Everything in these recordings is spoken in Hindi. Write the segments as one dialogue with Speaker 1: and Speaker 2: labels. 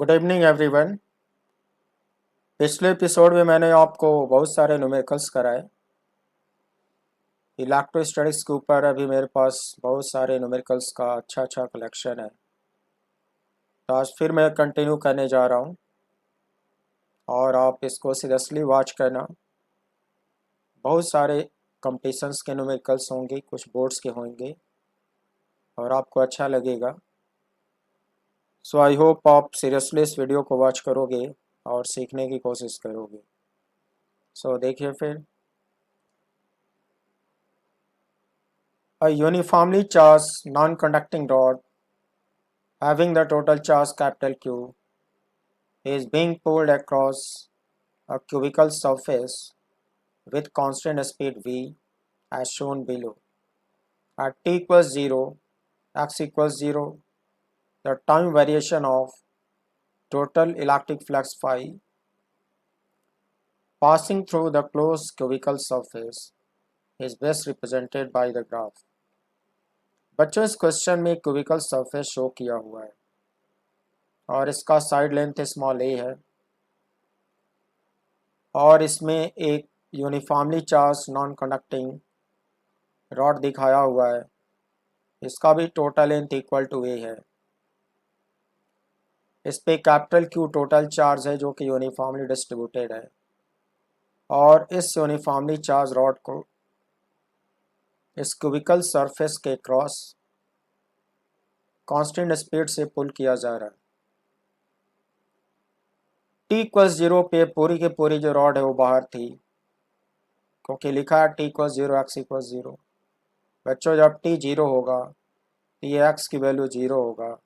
Speaker 1: Good evening everyone. पिछले एपिसोड में मैंने आपको बहुत सारे न्यूमेरिकल्स कराए। इलेक्ट्रोस्टैटिक्स के ऊपर अभी मेरे पास बहुत सारे न्यूमेरिकल्स का अच्छा कलेक्शन है, तो आज फिर मैं कंटिन्यू करने जा रहा हूँ और आप इसको सीरियसली वॉच करना। बहुत सारे कंपटीशंस के न्यूमेरिकल्स होंगे, कुछ बोर्ड्स के होंगे और आपको अच्छा लगेगा। सो आई होप आप सीरियसली इस वीडियो को वॉच करोगे और सीखने की कोशिश करोगे। सो देखिए फिर, a uniformly charged non-conducting rod having the total charge capital Q is being pulled across a cubical surface with constant speed v as shown below. At t equals 0, x equals 0, the time variation of total electric flux phi passing through the closed cubical surface is best represented by the graph. बच्चों, इस क्वेश्चन में क्यूबिकल सरफेस शो किया हुआ है और इसका साइड लेंथ स्मॉल ए है और इसमें एक uniformly charge non conducting rod दिखाया हुआ है। इसका भी टोटल लेंथ इक्वल टू ए है। इस पे कैपिटल क्यू टोटल चार्ज है जो कि यूनिफॉर्मली डिस्ट्रीब्यूटेड है और इस यूनिफॉर्मली चार्ज रॉड को इस क्यूबिकल सरफेस के क्रॉस कांस्टेंट स्पीड से पुल किया जा रहा है। टी इक्वल्स 0 पे पूरी की पूरी जो रॉड है वो बाहर थी, क्योंकि लिखा है टी इक्वल्स 0 एक्स इक्वल्स 0। बच्चों, जब टी 0 होगा तो ये एक्स की वैल्यू 0 होगा।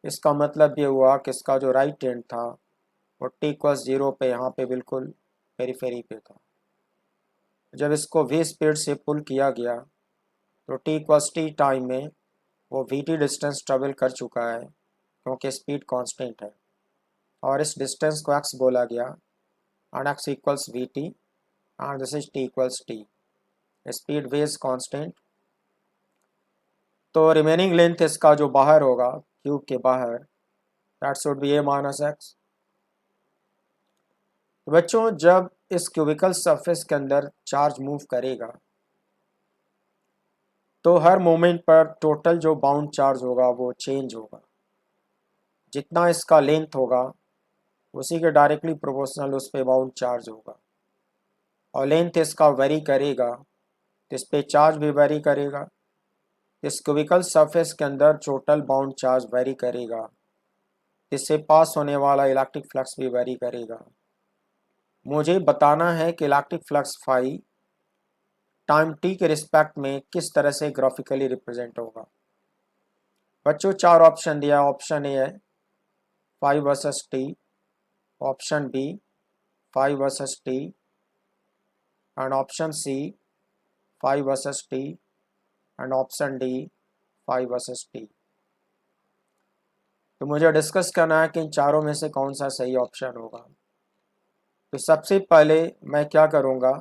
Speaker 1: इसका मतलब ये हुआ कि इसका जो राइट एंड था वो टी इक्वल्स 0 पे यहाँ पे बिल्कुल पेरीफेरी पे था। जब इसको वी स्पीड से पुल किया गया तो टी इक्वल्स टी टाइम में वो वी टी डिस्टेंस ट्रेवल कर चुका है, क्योंकि स्पीड कांस्टेंट है और इस डिस्टेंस को एक्स बोला गया and x equals v T and this is T equals T. Speed way is constant, तो रिमेनिंग लेंथ इसका जो बाहर होगा क्यूब के बाहर, that should be A minus x. बच्चों, जब इस क्यूबिकल सरफेस के अंदर चार्ज मूव करेगा तो हर मोमेंट पर टोटल जो बाउंड चार्ज होगा वो चेंज होगा। जितना इसका लेंथ होगा उसी के डायरेक्टली प्रोपोर्शनल उस पे बाउंड चार्ज होगा और लेंथ इसका वेरी करेगा तो इस पे चार्ज भी वेरी करेगा। इस क्यूबिकल सरफेस के अंदर टोटल बाउंड चार्ज वेरी करेगा, इससे पास होने वाला इलेक्ट्रिक फ्लक्स भी वेरी करेगा। मुझे बताना है कि electric flux phi time t के रिस्पेक्ट में किस तरह से ग्राफिकली रिप्रेजेंट होगा। बच्चों, चार ऑप्शन दिया। ऑप्शन ए है phi versus t, option B phi versus t and option C phi versus t and option D phi versus t. तो मुझे डिस्कस करना है कि इन चारों में से कौन सा सही ऑप्शन होगा। तो सबसे पहले मैं क्या करूँगा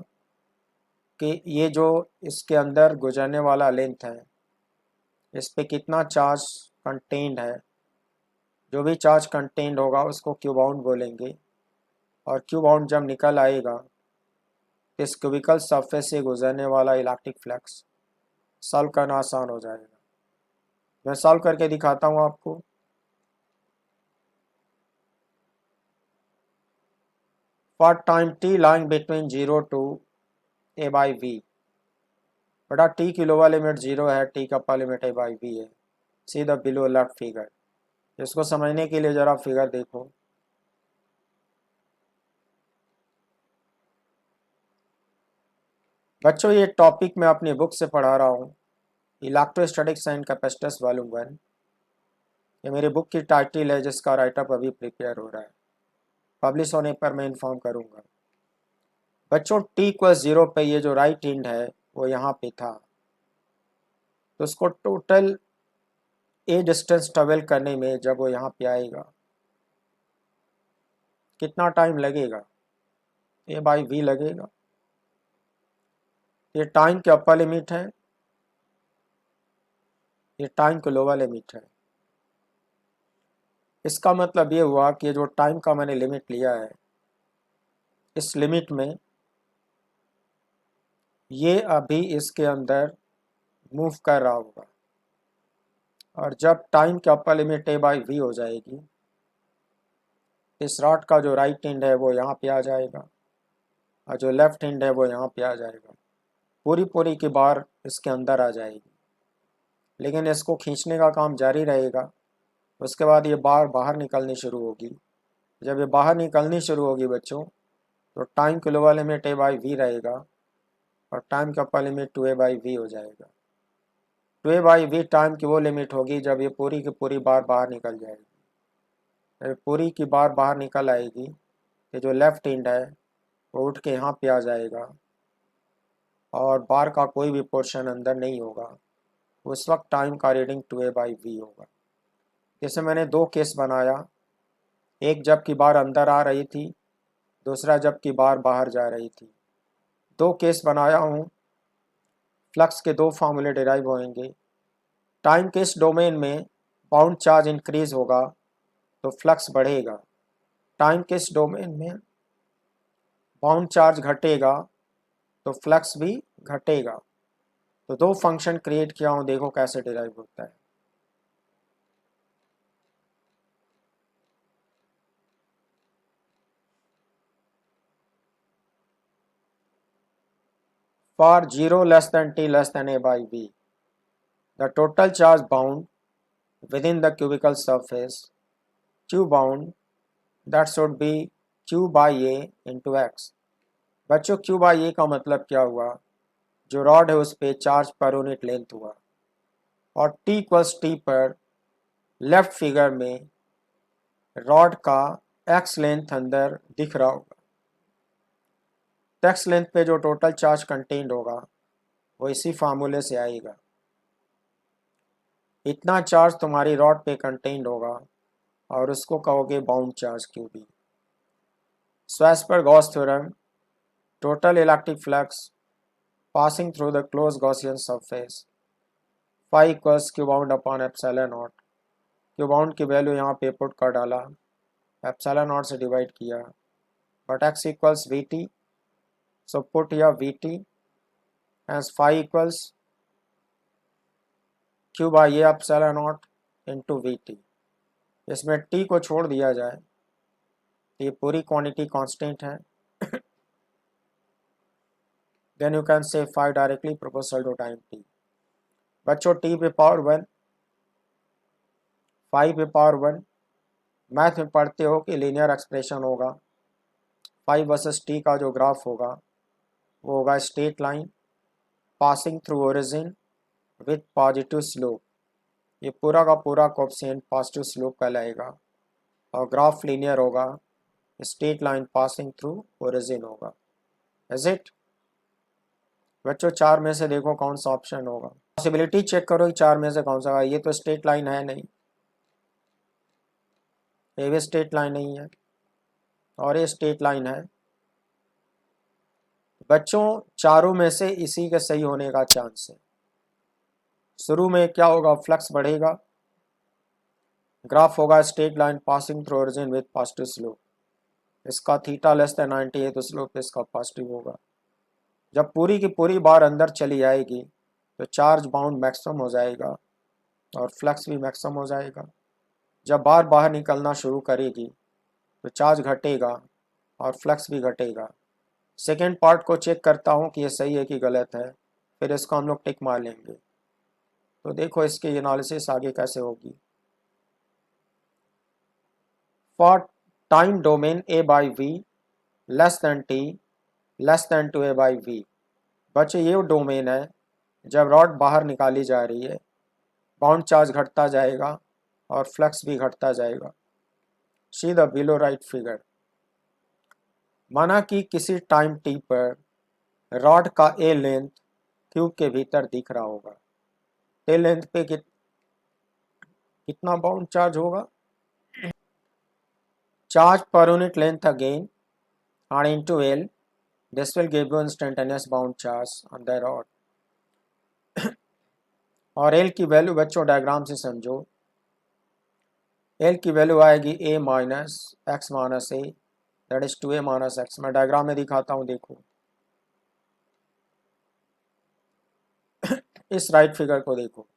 Speaker 1: कि ये जो इसके अंदर गुजरने वाला लेंथ है इस पे कितना चार्ज कंटेंड है। जो भी चार्ज कंटेंड होगा उसको क्यू बाउंड बोलेंगे और क्यू बाउंड जब निकल आएगा इस क्यूबिकल सरफेस से गुजरने वाला इलेक्ट्रिक फ्लक्स सॉल्व करना आसान हो जाएगा। मैं सॉल्व करके दिखाता हूँ आपको। For time t lying between 0 to a by v, बटा टी की लोअर लिमिट 0 है, टी का upper limit a by v है। See the below left figure. इसको समझने के लिए ज़रा फिगर देखो। बच्चों, ये टॉपिक मैं अपनी बुक से पढ़ा रहा हूँ, इलेक्ट्रोस्टैटिक्स एंड कैपेसिटर्स वॉल्यूम 1। ये मेरी बुक की टाइटल है जिसका राइटअप अभी प्रिपेयर हो रहा है। पब्लिश होने पर मैं इन्फॉर्म करूँगा। बच्चों, टी इक्वल्स 0 पे ये जो राइट हैंड है वो यहाँ पे था, तो उसको टोटल ए डिस्टेंस ट्रेवल करने में जब वो यहाँ पे आएगा कितना टाइम लगेगा, ए बाई वी लगेगा। ये टाइम के अपर लिमिट है, ये टाइम के लोअर लिमिट है। इसका मतलब ये हुआ कि जो टाइम का मैंने लिमिट लिया है, इस लिमिट में ये अभी इसके अंदर मूव कर रहा होगा, और जब टाइम की upper limit a by v हो जाएगी, इस रॉड का जो राइट एंड है वो यहाँ पे आ जाएगा और जो लेफ्ट एंड है वो यहाँ पे आ जाएगा। पूरी पूरी की बार इसके अंदर आ जाएगी, लेकिन इसको खींचने का काम जारी रहेगा। उसके बाद ये बार बाहर निकलनी शुरू होगी। जब ये बाहर निकलनी शुरू होगी बच्चों, तो टाइम की lower limit a by v रहेगा और टाइम का upper limit 2a by v हो जाएगा। 2a बाई वी टाइम की वो लिमिट होगी जब ये पूरी की पूरी बार बाहर निकल जाएगी। जब पूरी की बार बाहर निकल आएगी, ये जो लेफ्ट एंड है वो उठ के यहाँ पे आ जाएगा और बार का कोई भी पोर्शन अंदर नहीं होगा। उस वक्त टाइम का रीडिंग 2a बाई वी होगा। जैसे मैंने दो केस बनाया, एक जब की बार अंदर आ रही थी, दूसरा जब की बार बाहर जा रही थी। दो केस बनाया हूँ। फ्लक्स के दो फार्मूले डिराइव होंगे। टाइम के इस डोमेन में बाउंड चार्ज इंक्रीज होगा तो फ्लक्स बढ़ेगा। टाइम के इस डोमेन में बाउंड चार्ज घटेगा तो फ्लक्स भी घटेगा। तो दो फंक्शन क्रिएट किया हूँ, देखो कैसे डिराइव होता है। For 0 less than t less than a by v, the total charge bound within the cubical surface q bound, that should be q by a into x। बच्चों q by a का मतलब क्या हुआ? जो रॉड है उस पे चार्ज पर यूनिट लेंथ हुआ, और t इक्वल्स टी पर लेफ्ट फिगर में रॉड का x लेंथ अंदर दिख रहा होगा। x लेंथ पे जो टोटल चार्ज कंटेन्ड होगा वो इसी फार्मूले से आएगा। इतना चार्ज तुम्हारी रॉड पे कंटेन्ड होगा और उसको कहोगे bound charge q b. So as per Gauss theorem, total electric flux passing through the closed Gaussian surface phi equals q bound upon epsilon naught. q bound की वैल्यू यहाँ पे पुट कर डाला, एप्सिलॉन नॉट से डिवाइड किया, but x equals v t, so put या v t as phi equals q by a epsilon naught into v t. इसमें t को छोड़ दिया जाए तो ये पूरी क्वांटिटी कांस्टेंट है। Then you can say phi directly proportional to time t। बच्चों t पे पावर 1, फाई पे पावर 1, मैथ में पढ़ते हो कि लीनियर एक्सप्रेशन होगा। फाई वर्सेस टी का जो ग्राफ होगा वो होगा straight line passing through origin with positive slope. ये पूरा का पूरा कोएफिशिएंट पॉजिटिव स्लोप कहलाएगा और ग्राफ लीनियर होगा, straight line passing through origin होगा। Is it? बच्चों चार में से देखो कौन सा ऑप्शन होगा। पॉसिबिलिटी चेक करो चार में से कौन सा। ये तो स्ट्रेट लाइन है नहीं, ये भी स्ट्रेट लाइन नहीं है और ये स्ट्रेट लाइन है। बच्चों चारों में से इसी के सही होने का चांस है। शुरू में क्या होगा? फ्लक्स बढ़ेगा, ग्राफ होगा straight line passing through origin with positive slope. इसका थीटा लेस देन 90 है तो स्लोप इसका पॉजिटिव होगा। जब पूरी की पूरी बार अंदर चली जाएगी तो चार्ज बाउंड मैक्सिमम हो जाएगा और फ्लक्स भी मैक्सिमम हो जाएगा। जब बार बाहर निकलना शुरू करेगी तो चार्ज घटेगा और फ्लक्स भी घटेगा। सेकेंड पार्ट को चेक करता हूँ कि ये सही है कि गलत है, फिर इसको हम लोग टिक मार लेंगे। तो देखो इसकी एनालिसिस आगे कैसे होगी। For time domain a by v less than t less than 2a by v. बच्चे ये डोमेन है जब रॉड बाहर निकाली जा रही है, बाउंड चार्ज घटता जाएगा और फ्लक्स भी घटता जाएगा। सी द बिलो राइट फिगर। माना कि किसी टाइम t पर रॉड का ए लेंथ क्यूब के भीतर दिख रहा होगा। ए लेंथ पे कितना बाउंड चार्ज होगा? Charge per unit length again r into L, this will give you instantaneous bound charge on the rod। और L की वैल्यू बच्चों डायग्राम से समझो। एल की वैल्यू आएगी a minus x minus a, that is 2a minus x. मैं डायग्राम में दिखाता हूँ, देखो इस राइट फिगर को देखो।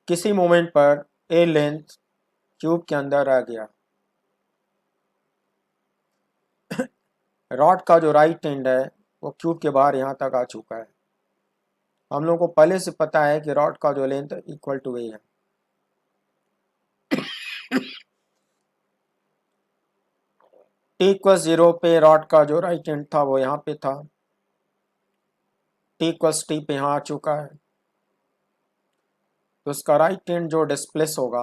Speaker 1: किसी मोमेंट पर ए लेंथ क्यूब के अंदर रह गया, रॉड का जो राइट एंड है वो क्यूब के बाहर यहाँ तक आ चुका है। हम लोग को पहले से पता है कि रॉड का जो लेंथ इक्वल टू ए है। टी इक्वल 0 पे रॉड का जो राइट एंड था वो यहाँ पे था, टी इक्वल्स टी पे यहाँ आ चुका है, तो उसका राइट एंड जो डिस्प्लेस होगा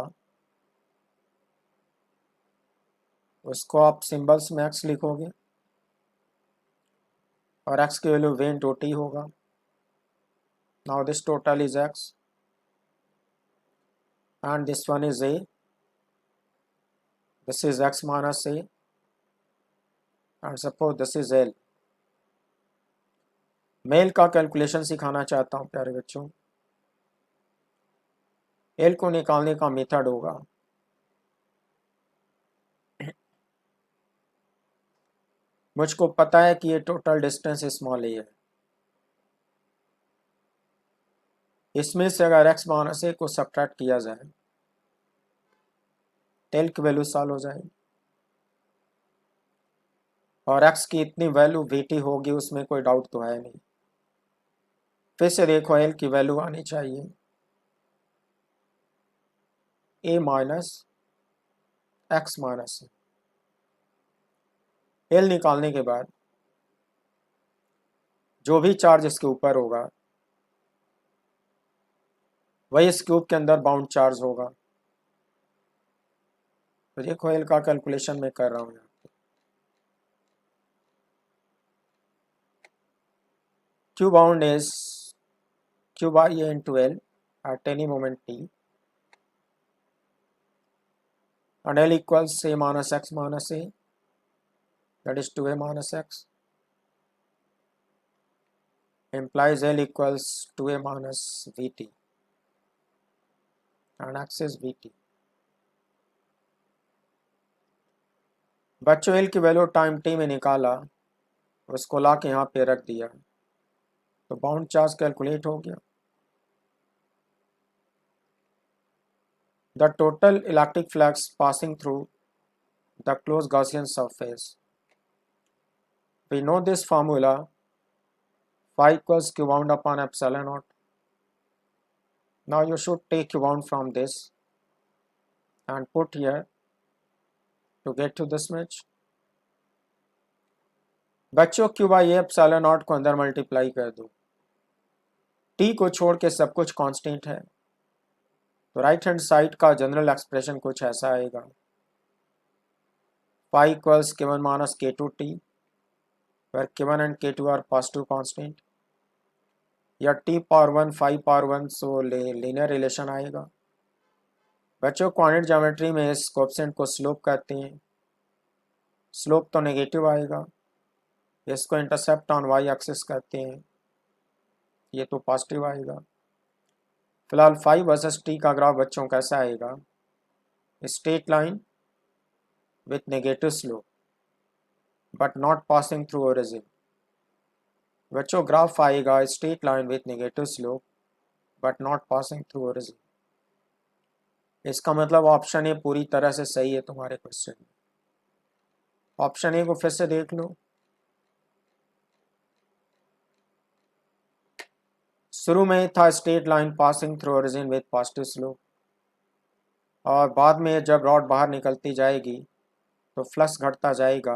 Speaker 1: उसको आप सिंबल्स में एक्स लिखोगे और एक्स की वैल्यू वी इंटू टी होगा। Now this total is x and this one is a, this is x minus a, and suppose this is l। मेल का कैलकुलेशन सिखाना चाहता हूँ प्यारे बच्चों। एल को निकालने का मेथड होगा, मुझको पता है कि ये टोटल डिस्टेंस स्मॉल ए है, इसमें से अगर x माइनस ए को सब्ट्रैक्ट किया जाए एल की वैल्यू सॉल्व हो जाएगी, और x की इतनी वैल्यू वीटी होगी उसमें कोई डाउट तो है नहीं। फिर से देखो एल की वैल्यू आनी चाहिए ए माइनस एक्स माइनस ए। एल निकालने के बाद जो भी चार्ज इसके ऊपर होगा वही इस क्यूब के अंदर बाउंड चार्ज होगा। तो देखो एल का कैलकुलेशन मैं कर रहा हूँ यहाँ पे। Q bound is Q by A into L at any moment t, and L equals A minus x minus A, that is 2A minus x, implies L equals 2A minus Vt, and x is Vt। बच्चों L की वैल्यू टाइम t में निकाला, उसको ला के यहाँ पे रख दिया, तो बाउंड चार्ज कैलकुलेट हो गया। The total electric flux passing through the closed Gaussian surface, we know this formula, phi equals Q bound upon epsilon naught। Now you should take Q bound from this and put here to get to this much। बच्चों Q by a epsilon not को अंदर मल्टीप्लाई कर दो, T को छोड़ के सब कुछ कांस्टेंट है, तो राइट हैंड साइड का जनरल एक्सप्रेशन कुछ ऐसा आएगा, phi equals K1 minus K2T, where K1 and K2 are positive constant, या T power 1 phi power 1, so linear relation आएगा। बच्चों क्वांटिटी ज्योमेट्री में इस कोएफिशिएंट को स्लोप कहते हैं, स्लोप तो नेगेटिव आएगा, इसको इंटरसेप्ट ऑन वाई एक्सिस कहते हैं, ये तो पॉजिटिव आएगा। फिलहाल फाई वर्सेस टी का ग्राफ बच्चों कैसा आएगा, straight line with negative slope but not passing through origin. बच्चों ग्राफ आएगा straight line with negative slope but not passing through origin. इसका मतलब ऑप्शन ए पूरी तरह से सही है तुम्हारे क्वेश्चन में। ऑप्शन ए को फिर से देख लो, शुरू में था straight line passing through origin with positive slope, और बाद में जब रॉड बाहर निकलती जाएगी तो फ्लक्स घटता जाएगा,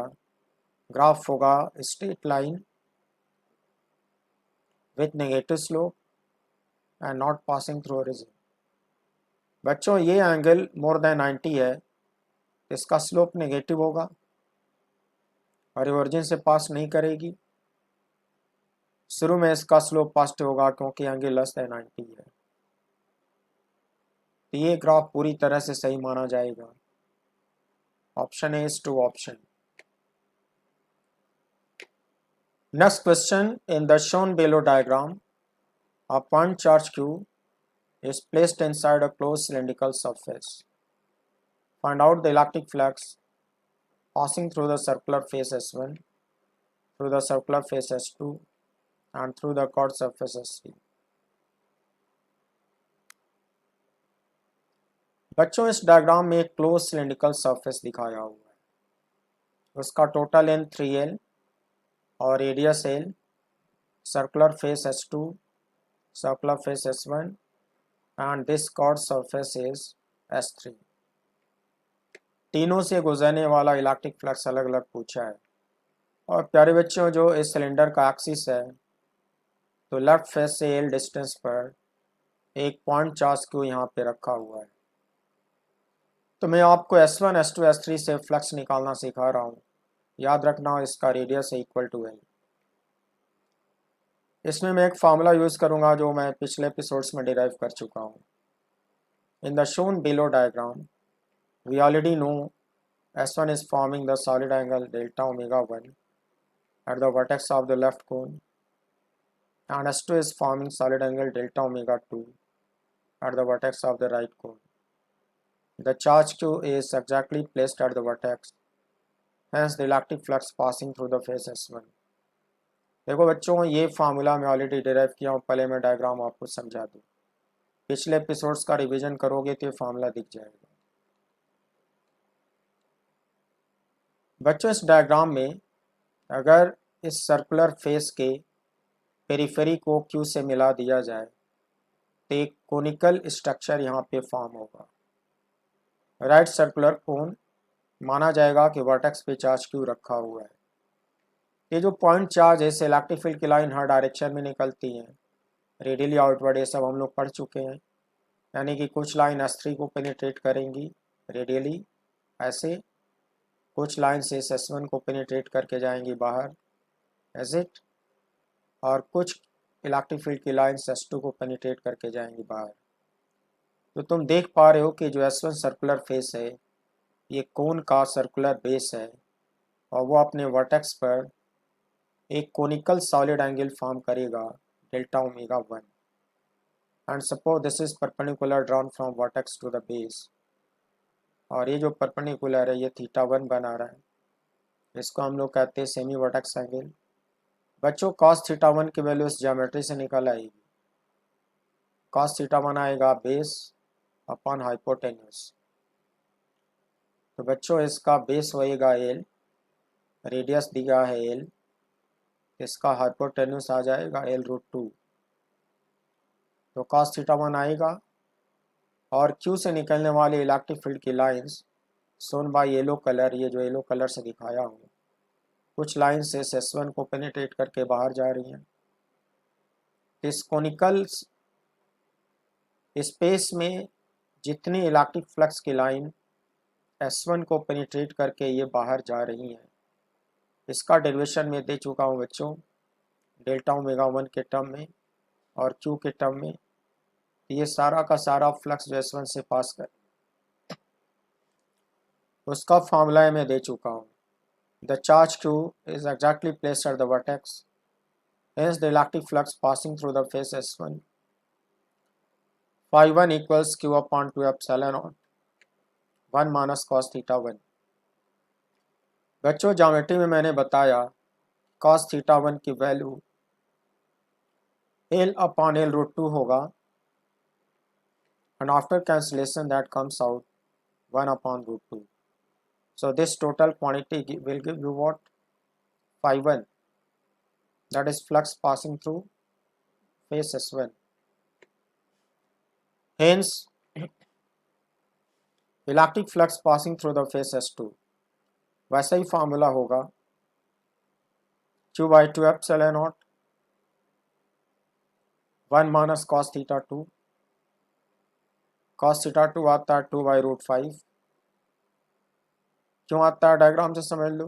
Speaker 1: ग्राफ होगा straight line with negative slope and not passing through origin. बच्चों ये एंगल मोर देन 90 है, इसका स्लोप नेगेटिव होगा और ओरिजिन से पास नहीं करेगी। शुरू में इसका स्लोप पॉजिटिव होगा क्योंकि एंगल लेस देन 90 है, तो ये ग्राफ पूरी तरह से सही माना जाएगा। Option A is true option. Next question, in the shown below diagram, a point charge q is placed inside a closed cylindrical surface Find out the electric flux passing through the circular face S1, through the circular face S2 and through the chord surface S3. बच्चों इस डायग्राम में एक क्लोज सिलेंड्रिकल सरफेस दिखाया हुआ है, उसका टोटल लेंथ 3L और radius L, circular face S2, circular face S1 and this chord surface is S3. तीनों से गुजरने वाला इलेक्ट्रिक फ्लक्स अलग अलग पूछा है। और प्यारे बच्चों जो इस सिलेंडर का एक्सिस है तो लेफ्ट फेस से L डिस्टेंस पर एक पॉइंट चार्ज क्यू यहाँ पे रखा हुआ है। तो मैं आपको S1, S2, S3 से फ्लक्स निकालना सिखा रहा हूँ। याद रखना इसका रेडियस है इक्वल टू L। इसमें मैं एक फार्मूला यूज़ करूँगा जो मैं पिछले एपिसोड्स में डिराइव कर चुका हूँ। In the shown below diagram we already know S1 is forming the solid angle delta omega 1 at the vertex of the left cone and S2 is forming solid angle delta omega 2 at the vertex of the right cone. The charge Q is exactly placed at the vertex, hence the electric flux passing through the face S1. देखो बच्चों ये फार्मूला मैं ऑलरेडी डिराइव किया हूँ, पहले मैं डायग्राम आपको समझा दूँ। पिछले एपिसोड्स का रिवीजन करोगे तो ये फार्मूला दिख जाएगा। बच्चों इस डायग्राम में अगर इस सर्कुलर फेस के पेरिफेरी को क्यू से मिला दिया जाए तो एक कोनिकल स्ट्रक्चर यहाँ पे फॉर्म होगा। राइट सर्कुलर कोन माना जाएगा कि वर्टेक्स पे चार्ज क्यू रखा हुआ है। ये जो पॉइंट चार्ज है इसे इलेक्ट्रिक फील्ड की लाइन हर डायरेक्शन में निकलती हैं, रेडियली आउटवर्ड, ये सब हम लोग पढ़ चुके हैं। यानी कि कुछ लाइन S3 को पेनिट्रेट करेंगी रेडियली ऐसे, कुछ लाइन से S1 को पेनिट्रेट करके जाएंगी बाहर एज इट, और कुछ इलेक्ट्रिक फील्ड की लाइन S2 को पेनिट्रेट करके जाएंगी बाहर। तो तुम देख पा रहे हो कि जो S1 सर्कुलर फेस है ये कोन का सर्कुलर बेस है और वो अपने वर्टेक्स पर एक कोनिकल सॉलिड एंगल फॉर्म करेगा delta omega 1 and suppose this is perpendicular drawn from vertex to the base, और ये जो परपेंडिकुलर है ये θ1 बना रहा है, इसको हम लोग कहते हैं सेमी वर्टेक्स एंगल। बच्चों cos θ1 की वैल्यू इस ज्योमेट्री से निकल आएगी। cos θ1 आएगा बेस अपॉन हाइपोटेन्यूस। तो बच्चों इसका बेस होएगा L, रेडियस दिया है L, इसका हाइपोटेन्यूस आ जाएगा L√2। तो cos θ1 आएगा और Q से निकलने वाली इलेक्ट्रिक फील्ड की लाइंस सोन बाय येलो कलर, ये जो येलो कलर से दिखाया हूँ, कुछ लाइंस से S1 को पेनिट्रेट करके बाहर जा रही हैं। इस कोनिकल स्पेस में जितनी इलेक्ट्रिक फ्लक्स की लाइन S1 को पेनिट्रेट करके ये बाहर जा रही हैं, इसका डेरिवेशन में दे चुका हूँ बच्चों डेल्टा ओमेगा 1 के टर्म में और Q के टर्म में। ये सारा का सारा फ्लक्स जो S1 से पास कर उसका फॉर्मूला मैं दे चुका हूँ। The charge Q is exactly placed at the vertex, hence the electric flux passing through the face S1 phi1 equals Q upon 2 epsilon naught 1 minus cos θ1। बच्चों ज्योमेट्री में मैंने बताया cos θ1 की वैल्यू L upon L√2 होगा and after cancellation that comes out 1 upon √2. So this total quantity will give you what? Phi1, that is flux passing through face S1. Hence electric flux passing through the face S2 वैसा ही फार्मूला होगा Q/2 epsilon not 1 minus cos θ2। cos θ2 आता है 2/√5। क्यों आता है डायग्राम से समझ लो।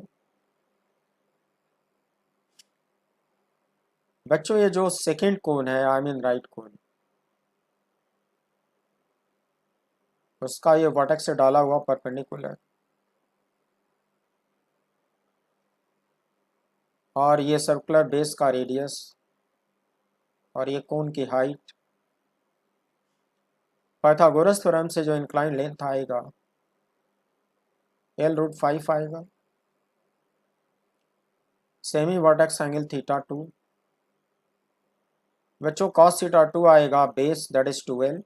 Speaker 1: बच्चों ये जो सेकेंड कोन है, आई मीन राइट कोन, उसका ये वर्टेक्स से डाला हुआ परपेंडिकुलर, और ये सर्कुलर बेस का रेडियस और ये कोन की हाइट, पाइथागोरस थ्योरम से जो इंक्लाइन लेंथ आएगा L√5 आएगा। सेमी वर्टेक्स एंगल θ2, बच्चों cos θ2 आएगा बेस दैट इज 12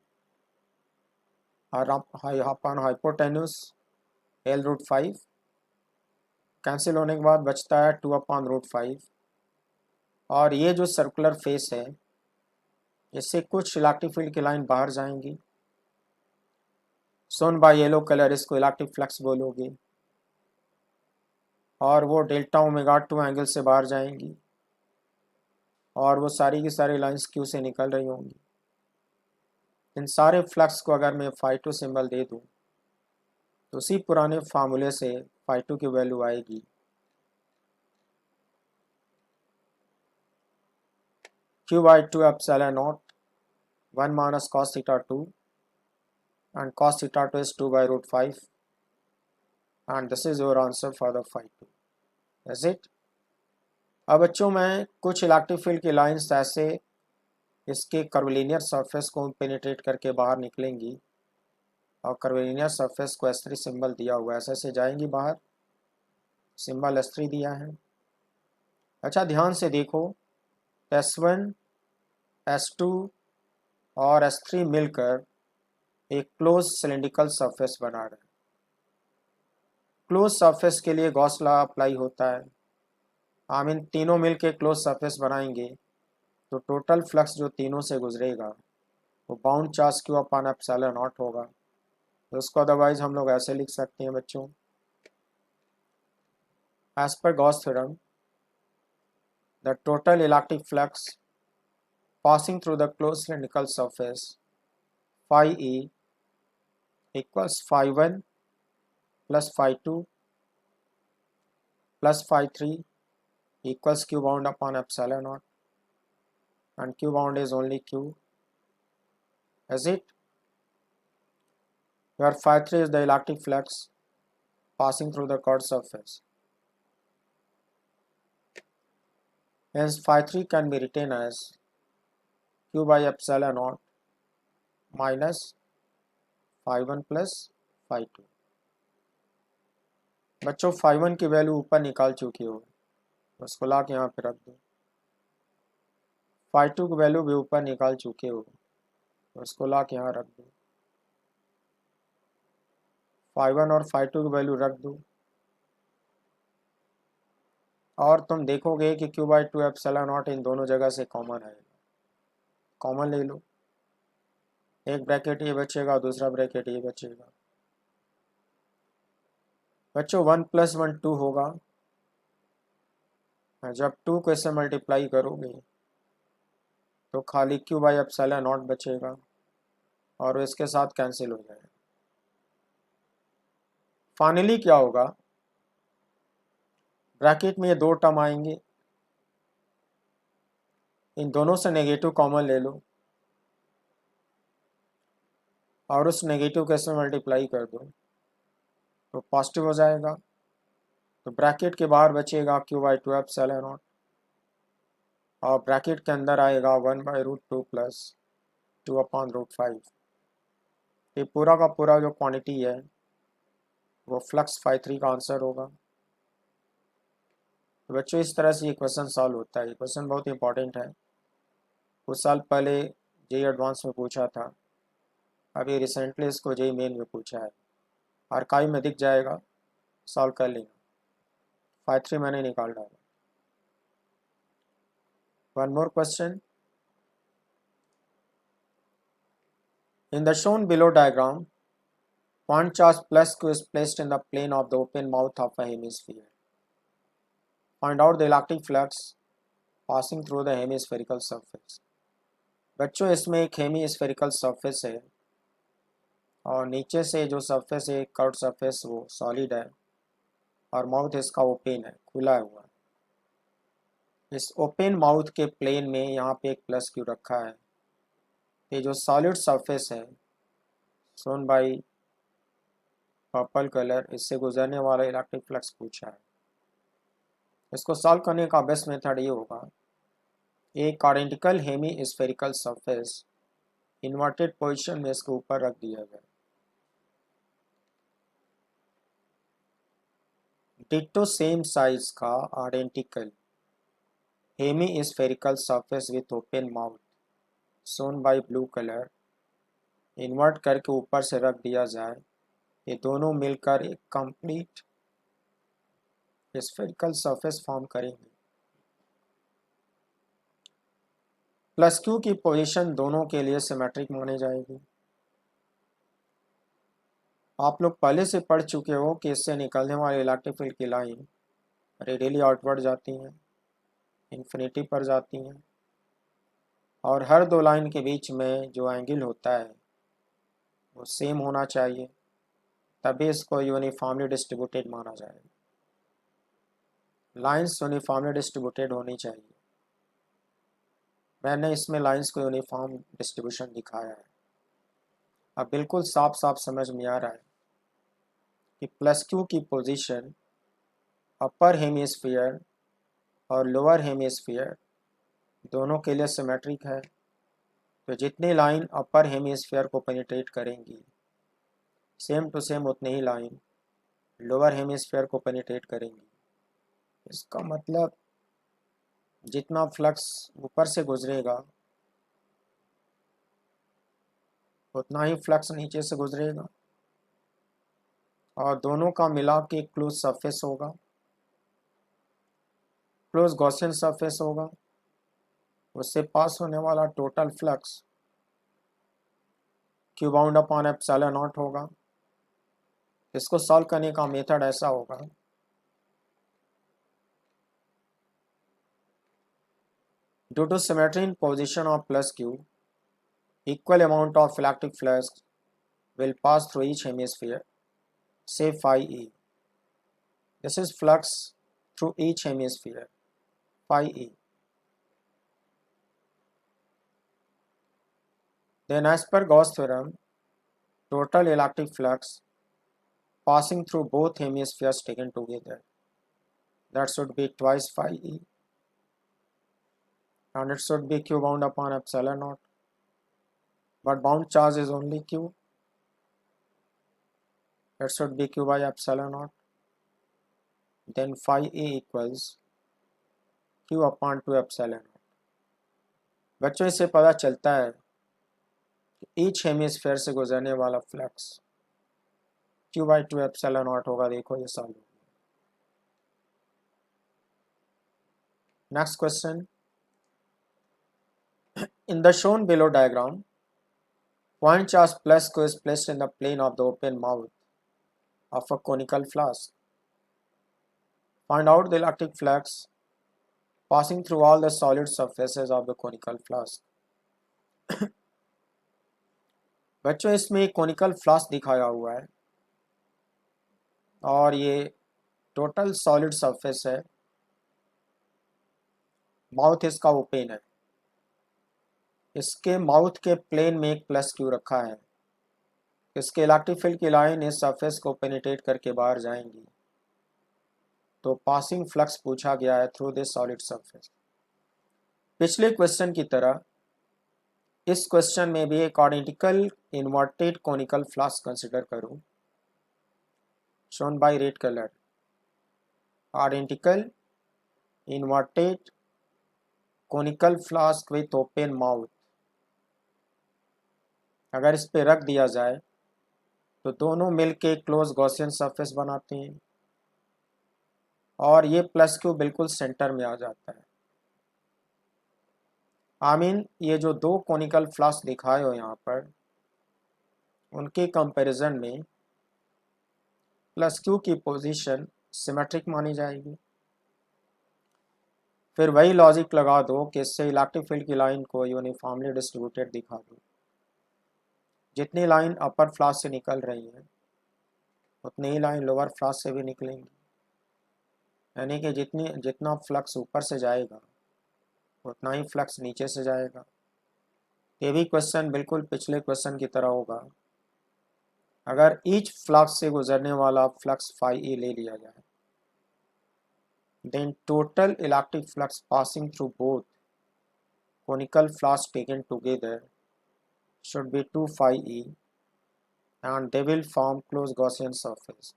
Speaker 1: और अपन हाइपोटेन्यूस L√5 कैंसिल होने के बाद बचता है 2/√5 और ये जो सर्कुलर फेस है इससे कुछ इलेक्ट्रिक फील्ड की लाइन बाहर जाएंगी, सोन बाय येलो कलर, इसको इलेक्ट्रिक फ्लक्स बोलोगे, और वो डेल्टा ओमेगा 2 एंगल से बाहर जाएंगी और वो सारी की सारी लाइंस क्यू से निकल रही होंगी। इन सारे फ्लक्स को अगर मैं φ2 सिंबल दे दूं तो उसी पुराने फार्मूले से φ2 की वैल्यू आएगी Q/2 epsilon not 1 minus cos θ2 and cos θ2 is 2/√5 and this is your answer for the φ2. Is it? अब बच्चों मैं कुछ इलेक्ट्रिक फील्ड की लाइंस ऐसे इसके कर्वलीनियर सरफेस को पेनिट्रेट करके बाहर निकलेंगी और कर्वलीनियर सरफेस को S3 सिंबल दिया हुआ है, ऐसे ऐसे जाएंगी बाहर, सिंबल S3 दिया है। अच्छा ध्यान से देखो, S1 S2 और S3 मिलकर एक क्लोज सिलेंड्रिकल सरफेस बना रहे हैं। क्लोज सरफेस के लिए गॉस लॉ अप्लाई होता है। हम इन तीनों मिलकर क्लोज सरफेस बनाएंगे तो टोटल फ्लक्स जो तीनों से गुजरेगा वो बाउंड चार्ज Q/ε0 होगा। तो उसको अदरवाइज हम लोग ऐसे लिख सकते हैं बच्चों, as per Gauss theorem the total electric flux passing through the closed cylindrical surface phi E equals phi1 plus phi2 plus phi3 equals Q bound upon epsilon naught, and Q bound is only Q. Is it? Where phi3 is the electric flux passing through the curved surface. Hence phi3 can be written as Q by epsilon naught minus phi1 plus phi2. बच्चों phi1 की वैल्यू ऊपर निकाल चुकी हो, उसको ला के यहाँ पे रख दो। phi2 की वैल्यू भी ऊपर निकाल चुके हो, उसको ला के यहाँ रख दो। phi1 और phi2 की वैल्यू रख दो और तुम देखोगे कि Q/2 एप्सिलॉन नॉट इन दोनों जगह से कॉमन आएगा। कॉमन ले लो, एक ब्रैकेट ये बचेगा, दूसरा ब्रैकेट ये बचेगा। बच्चों 1 + 1 2 होगा, जब 2 को इससे मल्टीप्लाई करोगे तो खाली Q/ε0 बचेगा और इसके साथ कैंसिल हो जाएगा। फाइनली क्या होगा, ब्रैकेट में ये दो टर्म आएंगे, इन दोनों से नेगेटिव कॉमन ले लो और उस नेगेटिव के से मल्टीप्लाई कर दो तो पॉजिटिव हो जाएगा। तो ब्रैकेट के बाहर बचेगा Q/2 एप्सिलॉन नॉट और ब्रैकेट के अंदर आएगा 1/√2 प्लस 2/√5। ये पूरा का पूरा जो क्वांटिटी है वो फ्लक्स phi3 का आंसर होगा। तो बच्चों इस तरह से ये क्वेश्चन सॉल्व होता है। ये क्वेश्चन बहुत इंपॉर्टेंट है, कुछ साल पहले जेईई एडवांस में पूछा था, अभी रिसेंटली इसको जेईई मेन में पूछा है। आर्काइव में दिख जाएगा, सॉल्व कर लेना। phi3 मैंने निकाल डाला। One more question, in the shown below diagram point charge plus Q is placed in the plane of the open mouth of a hemisphere. Find out the electric flux passing through the hemispherical surface. बच्चों इसमें एक हेमीस्फेरिकल सरफेस है और नीचे से जो सरफेस है कर्व सरफेस वो सॉलिड है और माउथ इसका ओपन है, खुला हुआ है। इस ओपन माउथ के प्लेन में यहाँ पे एक प्लस क्यू रखा है। ये जो सॉलिड सरफेस है सोन बाई पर्पल कलर, इससे गुजरने वाला इलेक्ट्रिक फ्लक्स पूछा है। इसको सॉल्व करने का बेस्ट मेथड ये होगा, एक identical hemispherical surface inverted position में इसके ऊपर रख दिया जाए। डिट्टो सेम साइज का identical hemispherical surface with open mouth shown by blue colour invert करके ऊपर से रख दिया जाए, ये दोनों मिलकर एक कंप्लीट स्फेरिकल सरफेस फॉर्म करेंगे। प्लस क्यू की पोजीशन दोनों के लिए सिमेट्रिक मानी जाएगी। आप लोग पहले से पढ़ चुके हो कि इससे निकलने वाले इलेक्ट्रिक फील्ड की लाइन रेडियली आउटवर्ड जाती हैं, इन्फिनिटी पर जाती हैं, और हर दो लाइन के बीच में जो एंगल होता है वो सेम होना चाहिए, तभी इसको यूनिफॉर्मली डिस्ट्रीब्यूटेड माना जाएगा। लाइंस यूनिफॉर्मली डिस्ट्रीब्यूटेड होनी चाहिए। मैंने इसमें लाइंस को यूनिफॉर्म डिस्ट्रीब्यूशन दिखाया है। अब बिल्कुल साफ साफ समझ में आ रहा है कि प्लस क्यू की पोजीशन अपर हेमिस्फीयर और लोअर हेमिस्फीयर दोनों के लिए सिमेट्रिक है। तो जितनी लाइन अपर हेमिस्फीयर को पेनिट्रेट करेंगी, सेम टू सेम उतनी ही लाइन लोअर हेमिस्फीयर को पेनिट्रेट करेंगी। इसका मतलब जितना फ्लक्स ऊपर से गुजरेगा उतना ही फ्लक्स नीचे से गुजरेगा, और दोनों का मिला के क्लोज सरफेस होगा, क्लोज गॉसियन सरफेस होगा। उससे पास होने वाला total flux Q bound upon epsilon not होगा। इसको सॉल्व करने का मेथड ऐसा होगा, due to symmetry in position of plus Q, equal amount of electric flux will pass through each hemisphere, say phi e. This is flux through each hemisphere, phi e. Then as per Gauss theorem, total electric flux passing through both hemispheres taken together, that should be twice phi e, and it should be q bound upon epsilon naught, but bound charge is only q, it should be q by epsilon naught. Then phi e equals q upon 2 epsilon naught. बच्चों इससे पता चलता है कि ईच हेमिस्फेयर से गुजरने वाला flux q by 2 epsilon naught होगा। देखो ये सॉल्व हो गया। Next question, in the shown below diagram, point charge plus q is placed in the plane of the open mouth of a conical flask. Find out the electric flux passing through all the solid surfaces of the conical flask. बच्चों इसमें एक कोनिकल फ्लास्क दिखाया हुआ है और ये टोटल सॉलिड सरफेस है, माउथ इसका ओपन है, इसके माउथ के प्लेन में एक प्लस क्यू रखा है, इसके इलेक्ट्रिक फील्ड की लाइन इस सरफेस को पेनिट्रेट करके बाहर जाएंगी, तो पासिंग फ्लक्स पूछा गया है थ्रू दिस सॉलिड सरफेस। पिछले क्वेश्चन की तरह इस क्वेश्चन में भी एक identical inverted conical flask consider करूं, shown by red colour, identical inverted conical flask with open mouth. अगर इस पे रख दिया जाए तो दोनों मिलके क्लोज गॉसियन सरफेस बनाते हैं, और ये प्लस क्यू बिल्कुल सेंटर में आ जाता है। ये जो दो कोनिकल फ्लास्क दिखाए हो यहाँ पर, उनके कंपैरिजन में प्लस क्यू की पोजीशन सिमेट्रिक मानी जाएगी। फिर वही लॉजिक लगा दो कि इससे इलेक्ट्रिक फील्ड की लाइन को यूनिफॉर्मली डिस्ट्रीब्यूटेड दिखा दो। जितनी लाइन अपर फ्लास्क से निकल रही है उतनी ही लाइन लोअर फ्लास्क से भी निकलेंगी, यानी कि जितना फ्लक्स ऊपर से जाएगा उतना ही फ्लक्स नीचे से जाएगा। ये भी क्वेश्चन बिल्कुल पिछले क्वेश्चन की तरह होगा। अगर ईच फ्लक्स से गुजरने वाला फ्लक्स फाई ई ले लिया जाए, then total electric flux passing through both conical flasks taken together should be 2 phi e, and they will form closed Gaussian surface.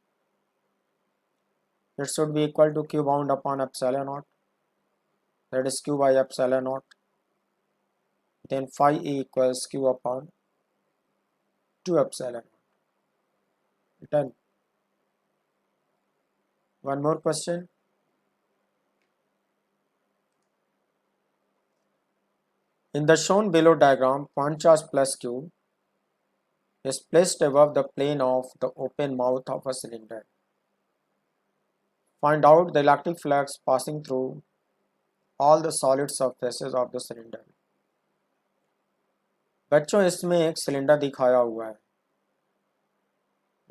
Speaker 1: It should be equal to q bound upon epsilon naught, that is q by epsilon naught. Then phi E equals q upon 2 epsilon naught. Done. One more question. In the shown below diagram, point charge plus q is placed above the plane of the open mouth of a cylinder. Find out the electric flux passing through all the solid surfaces of the cylinder. बच्चों, इसमें एक सिलेंडर दिखाया हुआ है,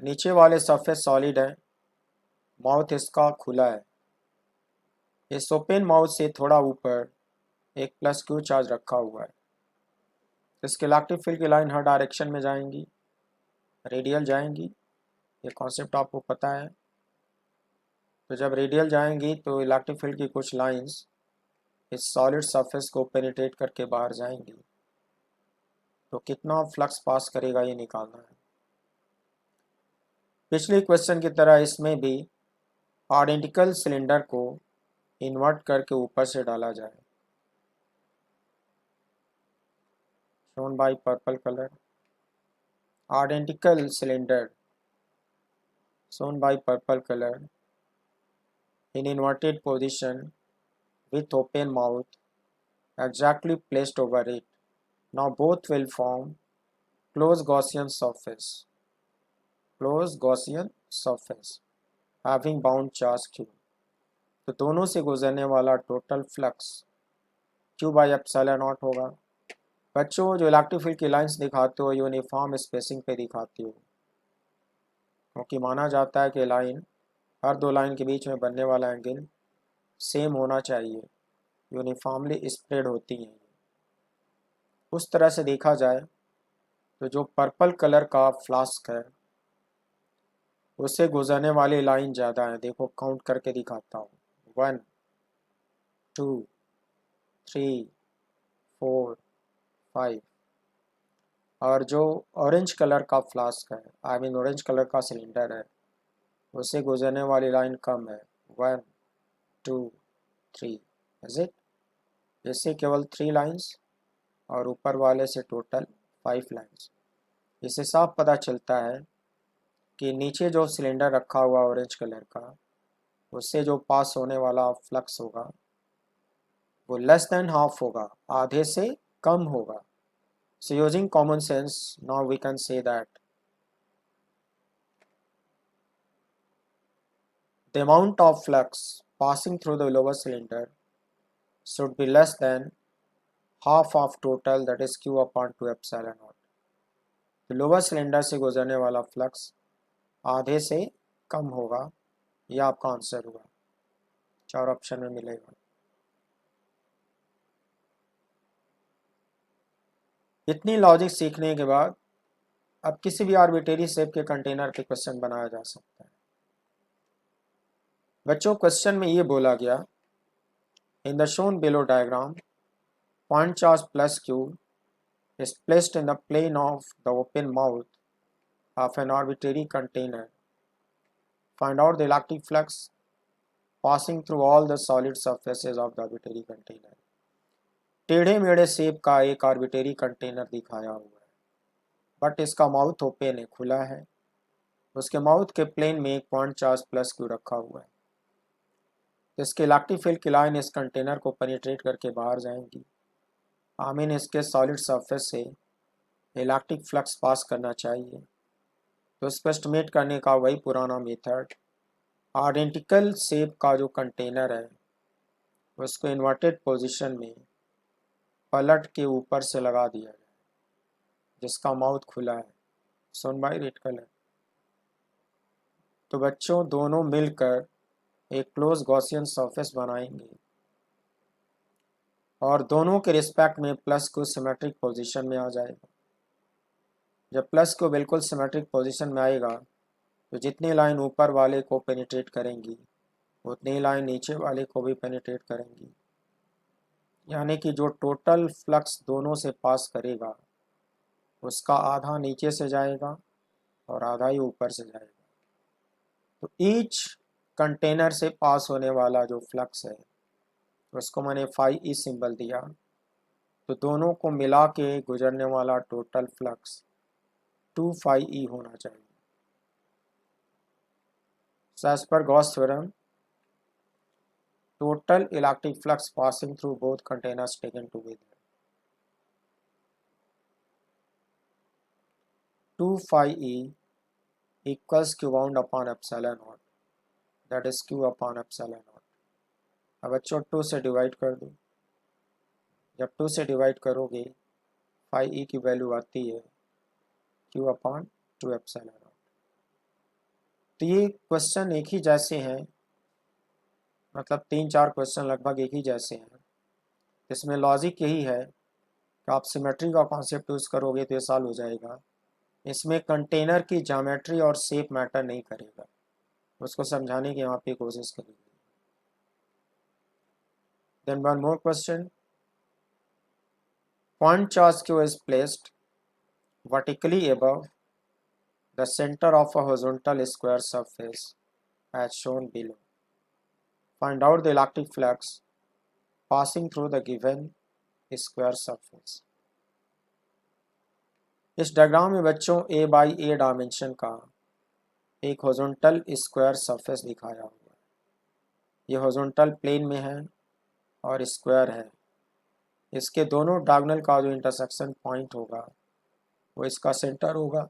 Speaker 1: नीचे वाले सरफेस सॉलिड है, माउथ इसका खुला है। इस ओपन माउथ से थोड़ा ऊपर एक प्लस क्यू चार्ज रखा हुआ है। इसके इलेक्ट्रिक फील्ड की लाइन हर डायरेक्शन में जाएंगी, रेडियल जाएंगी, ये कॉन्सेप्ट आपको पता है। तो जब रेडियल जाएंगी तो इलेक्ट्रिक फील्ड की कुछ लाइंस इस सॉलिड सरफेस को पेनिट्रेट करके बाहर जाएंगी। तो कितना फ्लक्स पास करेगा ये निकालना है। पिछले क्वेश्चन की तरह इसमें भी आइडेंटिकल सिलेंडर को इन्वर्ट करके ऊपर से डाला जाए। Shown by purple colour, identical cylinder shown by purple color in inverted position with open mouth exactly placed over it. Now both will form closed Gaussian surface having bound charge q. तो दोनों से गुजरने वाला total flux q by epsilon not होगा। बच्चों, जो इलेक्ट्रिक फील्ड की लाइंस दिखाते हो यूनिफॉर्म स्पेसिंग पे दिखाती हो, क्योंकि माना जाता है कि लाइन, हर दो लाइन के बीच में बनने वाला एंगल सेम होना चाहिए, यूनिफॉर्मली स्प्रेड होती हैं। उस तरह से देखा जाए तो जो पर्पल कलर का फ्लास्क है उससे गुजरने वाली लाइन ज़्यादा है। देखो काउंट करके दिखाता हूँ, 1 2 3 4 5। और जो ऑरेंज कलर का फ्लास्क है, आई मीन ऑरेंज कलर का सिलेंडर है, उससे गुजरने वाली लाइन कम है, 1 2 3। Is it? इससे केवल 3 लाइंस और ऊपर वाले से टोटल 5 लाइंस। इससे साफ पता चलता है कि नीचे जो सिलेंडर रखा हुआ ऑरेंज कलर का, उससे जो पास होने वाला फ्लक्स होगा वो लेस देन हाफ होगा, आधे से कम होगा। So using common sense now we can say that the amount of flux passing through the lower cylinder should be less than half of total, that is q upon 2 epsilon naught। तो लोअर सिलेंडर से गुजरने वाला फ्लक्स आधे से कम होगा, यह आपका आंसर हुआ। 4 ऑप्शन में मिलेगा। इतनी लॉजिक सीखने के बाद अब किसी भी आर्बिट्रेरी शेप के कंटेनर पे क्वेश्चन बनाया जा सकता है। बच्चों, क्वेश्चन में ये बोला गया, इन the shown below diagram point charge plus Q is placed in the plane of the open mouth of an arbitrary container. Find out the electric flux passing through all the solid surfaces of the arbitrary container. टेढ़े मेढ़े शेप का एक आर्बिट्रेरी कंटेनर दिखाया हुआ है, बट इसका माउथ ओपन है, खुला है। उसके माउथ के प्लेन में एक पॉइंट चार्ज प्लस क्यू रखा हुआ है। इसके इलेक्ट्रिक फील्ड की लाइन इस कंटेनर को पेनिट्रेट करके बाहर जाएंगी। आमीन इसके सॉलिड सरफेस से इलेक्ट्रिक फ्लक्स पास करना चाहिए। तो इसको एस्टिमेट करने का वही पुराना मेथड, आइडेंटिकल शेप का जो कंटेनर है उसको इन्वर्टेड पोजीशन में पलट के ऊपर से लगा दिया जाए, जिसका माउथ खुला है। Shown by red colour. तो बच्चों, दोनों मिलकर एक क्लोज गॉसियन सरफेस बनाएंगे और दोनों के रिस्पेक्ट में प्लस को सिमेट्रिक पोजीशन में आ जाएगा। जब प्लस को बिल्कुल सिमेट्रिक पोजीशन में आएगा तो जितनी लाइन ऊपर वाले को पेनिट्रेट करेंगी उतनी लाइन नीचे वाले को भी पेनिट्रेट करेंगी, यानी कि जो टोटल फ्लक्स दोनों से पास करेगा उसका आधा नीचे से जाएगा और आधा ही ऊपर से जाएगा। तो ईच कंटेनर से पास होने वाला जो फ्लक्स है उसको मैंने फाई ई सिंबल दिया, तो दोनों को मिला के गुजरने वाला टोटल फ्लक्स 2 फाई ई होना चाहिए। So as per Gauss theorem, total electric flux passing through both containers taken together 2 phi e equals q bound upon epsilon naught, that is q upon epsilon naught। अब बच्चों 2 से डिवाइड कर दो, जब 2 से डिवाइड करोगे फाई ई की वैल्यू आती है q अपॉन 2 एप्सिलॉन नॉट। तो ये क्वेश्चन एक ही जैसे हैं, मतलब 3-4 क्वेश्चन लगभग एक ही जैसे हैं। इसमें लॉजिक यही है कि आप सिमेट्री का कॉन्सेप्ट यूज़ करोगे तो ये सॉल्व हो जाएगा। इसमें कंटेनर की ज्योमेट्री और शेप मैटर नहीं करेगा, उसको समझाने की यहाँ पे कोशिश करेंगे। Then one more question, point charge Q is placed vertically above the center of a horizontal square surface as shown below. Find out the electric flux passing through the given square surface. इस डायग्राम में बच्चों a बाई a डायमेंशन का एक हॉरिजॉन्टल स्क्वायर सरफेस दिखाया हुआ है। ये हॉरिजॉन्टल प्लेन में है और स्क्वायर है। इसके दोनों डायगोनल का जो इंटरसेक्शन पॉइंट होगा वो इसका सेंटर होगा।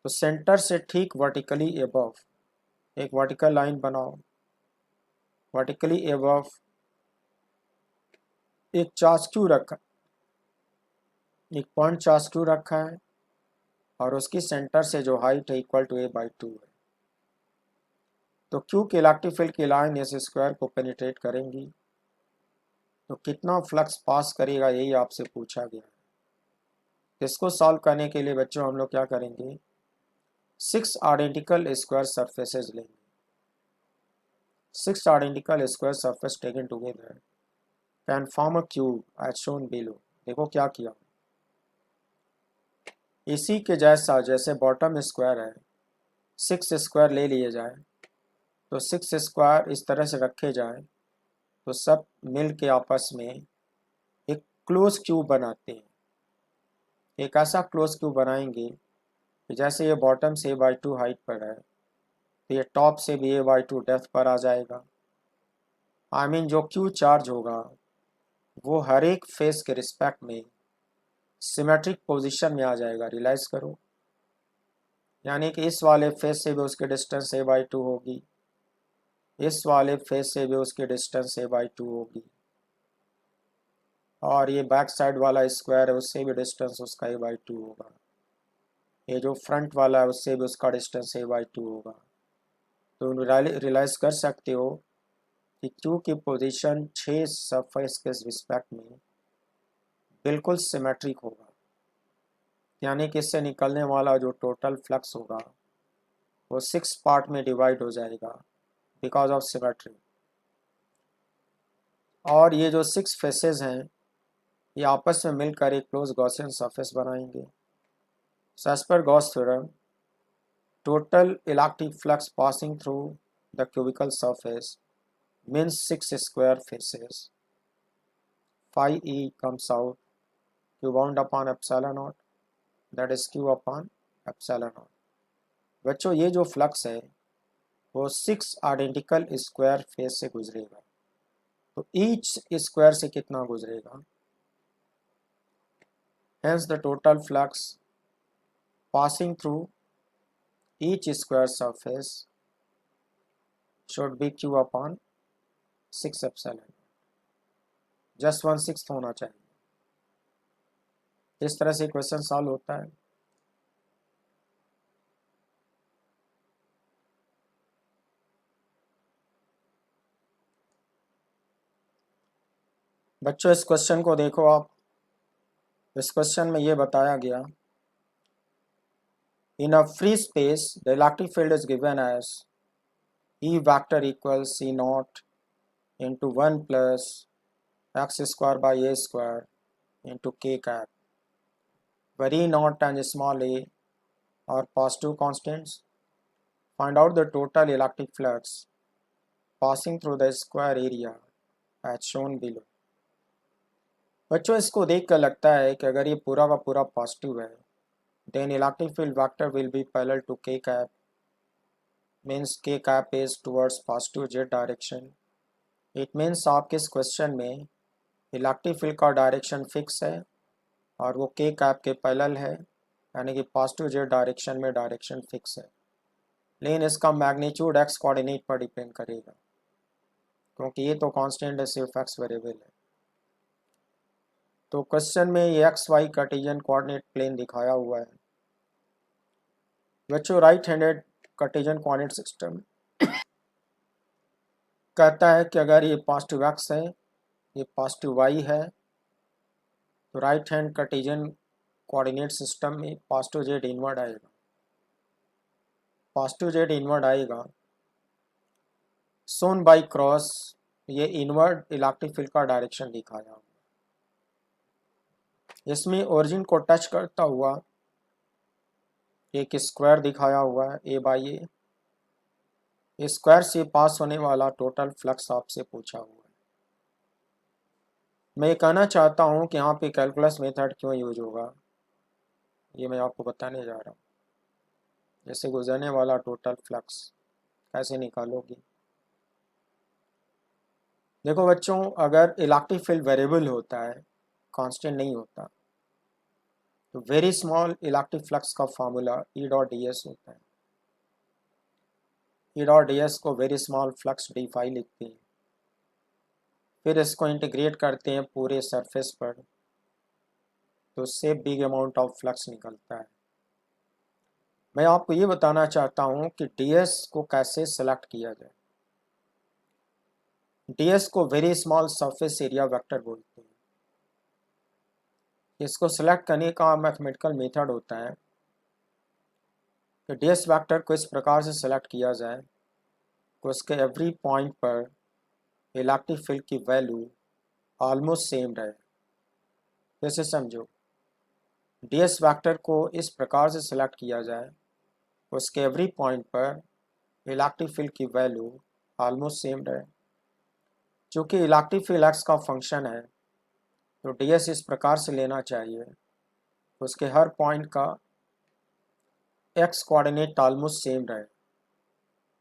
Speaker 1: तो सेंटर से ठीक वर्टिकली एबव एक वर्टिकल लाइन बनाओ। वर्टिकली एबव एक चार्ज क्यू रखा, एक पॉइंट चार्ज क्यू रखा है और उसकी सेंटर से जो हाइट है इक्वल टू a/2 है। तो क्यू के इलेक्ट्रिक फील्ड की लाइन इस स्क्वायर को पेनिट्रेट करेंगी, तो कितना फ्लक्स पास करेगा यही आपसे पूछा गया है। इसको सॉल्व करने के लिए बच्चों हम लोग क्या करेंगे, 6 आइडेंटिकल स्क्वायर सरफेसेस लेंगे। 6 identical square surface taken together can form a cube as shown below. देखो क्या किया, इसी के जैसा जैसे बॉटम स्क्वायर है 6 स्क्वायर ले लिए जाए, तो 6 स्क्वायर इस तरह से रखे जाए तो सब मिल के आपस में एक क्लोज क्यूब बनाते हैं। एक ऐसा क्लोज क्यूब बनाएंगे कि जैसे ये बॉटम से a/2 हाइट पर है तो ये टॉप से भी a/2 डेप्थ पर आ जाएगा। आई मीन जो क्यू चार्ज होगा वो हर एक फेस के रिस्पेक्ट में सिमेट्रिक पोजीशन में आ जाएगा। रियलाइज करो, यानी कि इस वाले फेस से भी उसकी डिस्टेंस a/2 होगी, इस वाले फेस से भी उसकी डिस्टेंस a/2 होगी, और ये बैक साइड वाला स्क्वायर है उससे भी डिस्टेंस उसका a/2 होगा। ये जो फ्रंट वाला है उससे भी उसका डिस्टेंस a/2 होगा। तो रियलाइज कर सकते हो कि क्यू की पोजीशन 6 सरफेस के रिस्पेक्ट में बिल्कुल सिमेट्रिक होगा, यानी कि इससे निकलने वाला जो टोटल फ्लक्स होगा वो 6 पार्ट में डिवाइड हो जाएगा बिकॉज ऑफ सिमेट्री। और ये जो 6 फेसेस हैं ये आपस में मिलकर एक क्लोज गॉसियन सरफेस बनाएंगे। So as per Gauss theorem, total electric flux passing through the cubical surface means 6 square faces. Phi E comes out Q bound upon epsilon naught, that is Q upon epsilon naught। बच्चों ये जो फ्लक्स है वो 6 आइडेंटिकल स्क्वायर फेस से गुजरेगा, तो ईच स्क्वायर से कितना गुजरेगा, hence the total flux passing through each square surface should be Q upon 6 epsilon, just 1/6 होना चाहिए। इस तरह से क्वेश्चन सॉल्व होता है। बच्चों इस क्वेश्चन को देखो आप, इस क्वेश्चन में ये बताया गया, in a free space the electric field is given as E vector equals C naught into 1 plus x square by a square into k cap, where E naught and small a are positive constants. Find out the total electric flux passing through the square area as shown below. बच्चों इसको देख कर लगता है कि अगर ये पूरा का पूरा पॉजिटिव है then electric field vector will be parallel to k cap, means k cap is towards positive z direction. It means आपके इस क्वेश्चन में इलेक्ट्रिक फील्ड का डायरेक्शन फिक्स है और वो k कैप के पैरेलल है, यानी कि पॉजिटिव z डायरेक्शन में डायरेक्शन फिक्स है, लेकिन इसका मैग्नीट्यूड x कोऑर्डिनेट पर डिपेंड करेगा क्योंकि ये तो कांस्टेंट है, सिर्फ x वेरिएबल है। तो क्वेश्चन में ये XY कार्टेशियन कोऑर्डिनेट प्लेन दिखाया हुआ है। बच्चों right handed Cartesian coordinate system कहता है कि अगर ये पॉजिटिव x है, ये पॉजिटिव y है, तो right hand Cartesian coordinate system में पॉजिटिव z इनवर्ड आएगा। पॉजिटिव z इनवर्ड आएगा सोन बाई क्रॉस ये इनवर्ड इलेक्ट्रिक फील्ड का डायरेक्शन दिखाया हुआ। इसमें ओरिजिन को टच करता हुआ एक स्क्वायर दिखाया हुआ है a बाई ए। स्क्वायर से पास होने वाला टोटल फ्लक्स आपसे पूछा हुआ है। मैं ये कहना चाहता हूँ कि यहाँ पे कैलकुलस मेथड क्यों यूज होगा, ये मैं आपको बताने जा रहा हूँ। जैसे गुजरने वाला टोटल फ्लक्स कैसे निकालोगी। देखो बच्चों, अगर इलेक्ट्रिक फील्ड वेरिएबल होता है, कांस्टेंट नहीं होता, तो वेरी स्मॉल इलेक्ट्रिक फ्लक्स का formula E dot d s होता है। ई डॉट डी एस को very small flux d phi लिखते हैं, फिर इसको इंटीग्रेट करते हैं पूरे सरफेस पर, तो उससे बिग अमाउंट ऑफ फ्लक्स निकलता है। मैं आपको ये बताना चाहता हूँ कि डी एस को कैसे सेलेक्ट किया जाए। डी एस को very small surface area vector बोलते हैं। इसको सेलेक्ट करने का मैथमेटिकल मेथड होता है कि डी एस वैक्टर को इस प्रकार से सेलेक्ट किया जाए कि उसके एवरी पॉइंट पर इलेक्ट्रिक फील्ड की वैल्यू ऑलमोस्ट सेम रहे। जैसे समझो, डी एस वैक्टर को इस प्रकार से सेलेक्ट किया जाए उसके एवरी पॉइंट पर इलेक्ट्रिक फील्ड की वैल्यू ऑलमोस्ट सेम रहे। चूँकि इलेक्ट्रिक फील्ड एक्स का फंक्शन है, तो डी एस इस प्रकार से लेना चाहिए उसके हर पॉइंट का एक्स कोऑर्डिनेट ऑलमोस्ट सेम रहे।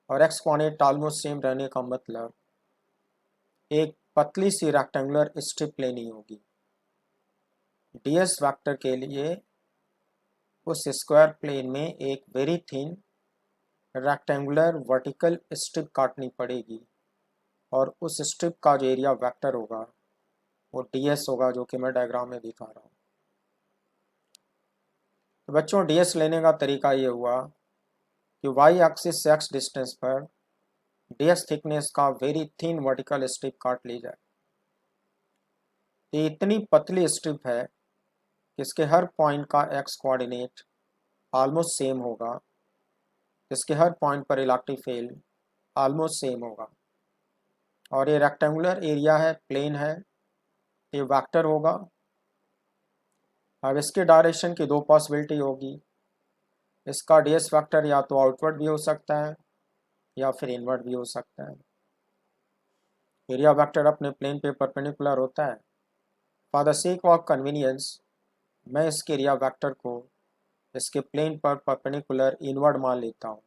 Speaker 1: और एक्स कोऑर्डिनेट ऑलमोस्ट सेम रहने का मतलब एक पतली सी रेक्टेंगुलर स्ट्रिप लेनी होगी। डी एस वैक्टर के लिए उस स्क्वायर प्लेन में एक very thin rectangular vertical strip काटनी पड़ेगी और उस स्ट्रिप का जो एरिया वेक्टर होगा वो डी एस होगा, जो कि मैं डायग्राम में दिखा रहा हूँ। तो बच्चों डी एस लेने का तरीका ये हुआ कि वाई एक्सिस से एक्स डिस्टेंस पर डी एस थिकनेस का वेरी थिन वर्टिकल स्ट्रिप काट ली जाए। ये इतनी पतली स्ट्रिप है कि इसके हर पॉइंट का एक्स कोऑर्डिनेट ऑलमोस्ट सेम होगा, इसके हर पॉइंट पर इलेक्ट्रिक फील्ड ऑलमोस्ट सेम होगा, और ये रेक्टेंगुलर एरिया है, प्लेन है, ये वेक्टर होगा। अब इसके डायरेक्शन की दो पॉसिबिलिटी होगी। इसका डी एस वैक्टर या तो आउटवर्ड भी हो सकता है या फिर इनवर्ड भी हो सकता है। एरिया वेक्टर अपने प्लेन पे परपेंडिकुलर होता है। For the sake of convenience मैं इसके एरिया वेक्टर को इसके प्लेन पर परपेंडिकुलर इनवर्ड मान लेता हूँ।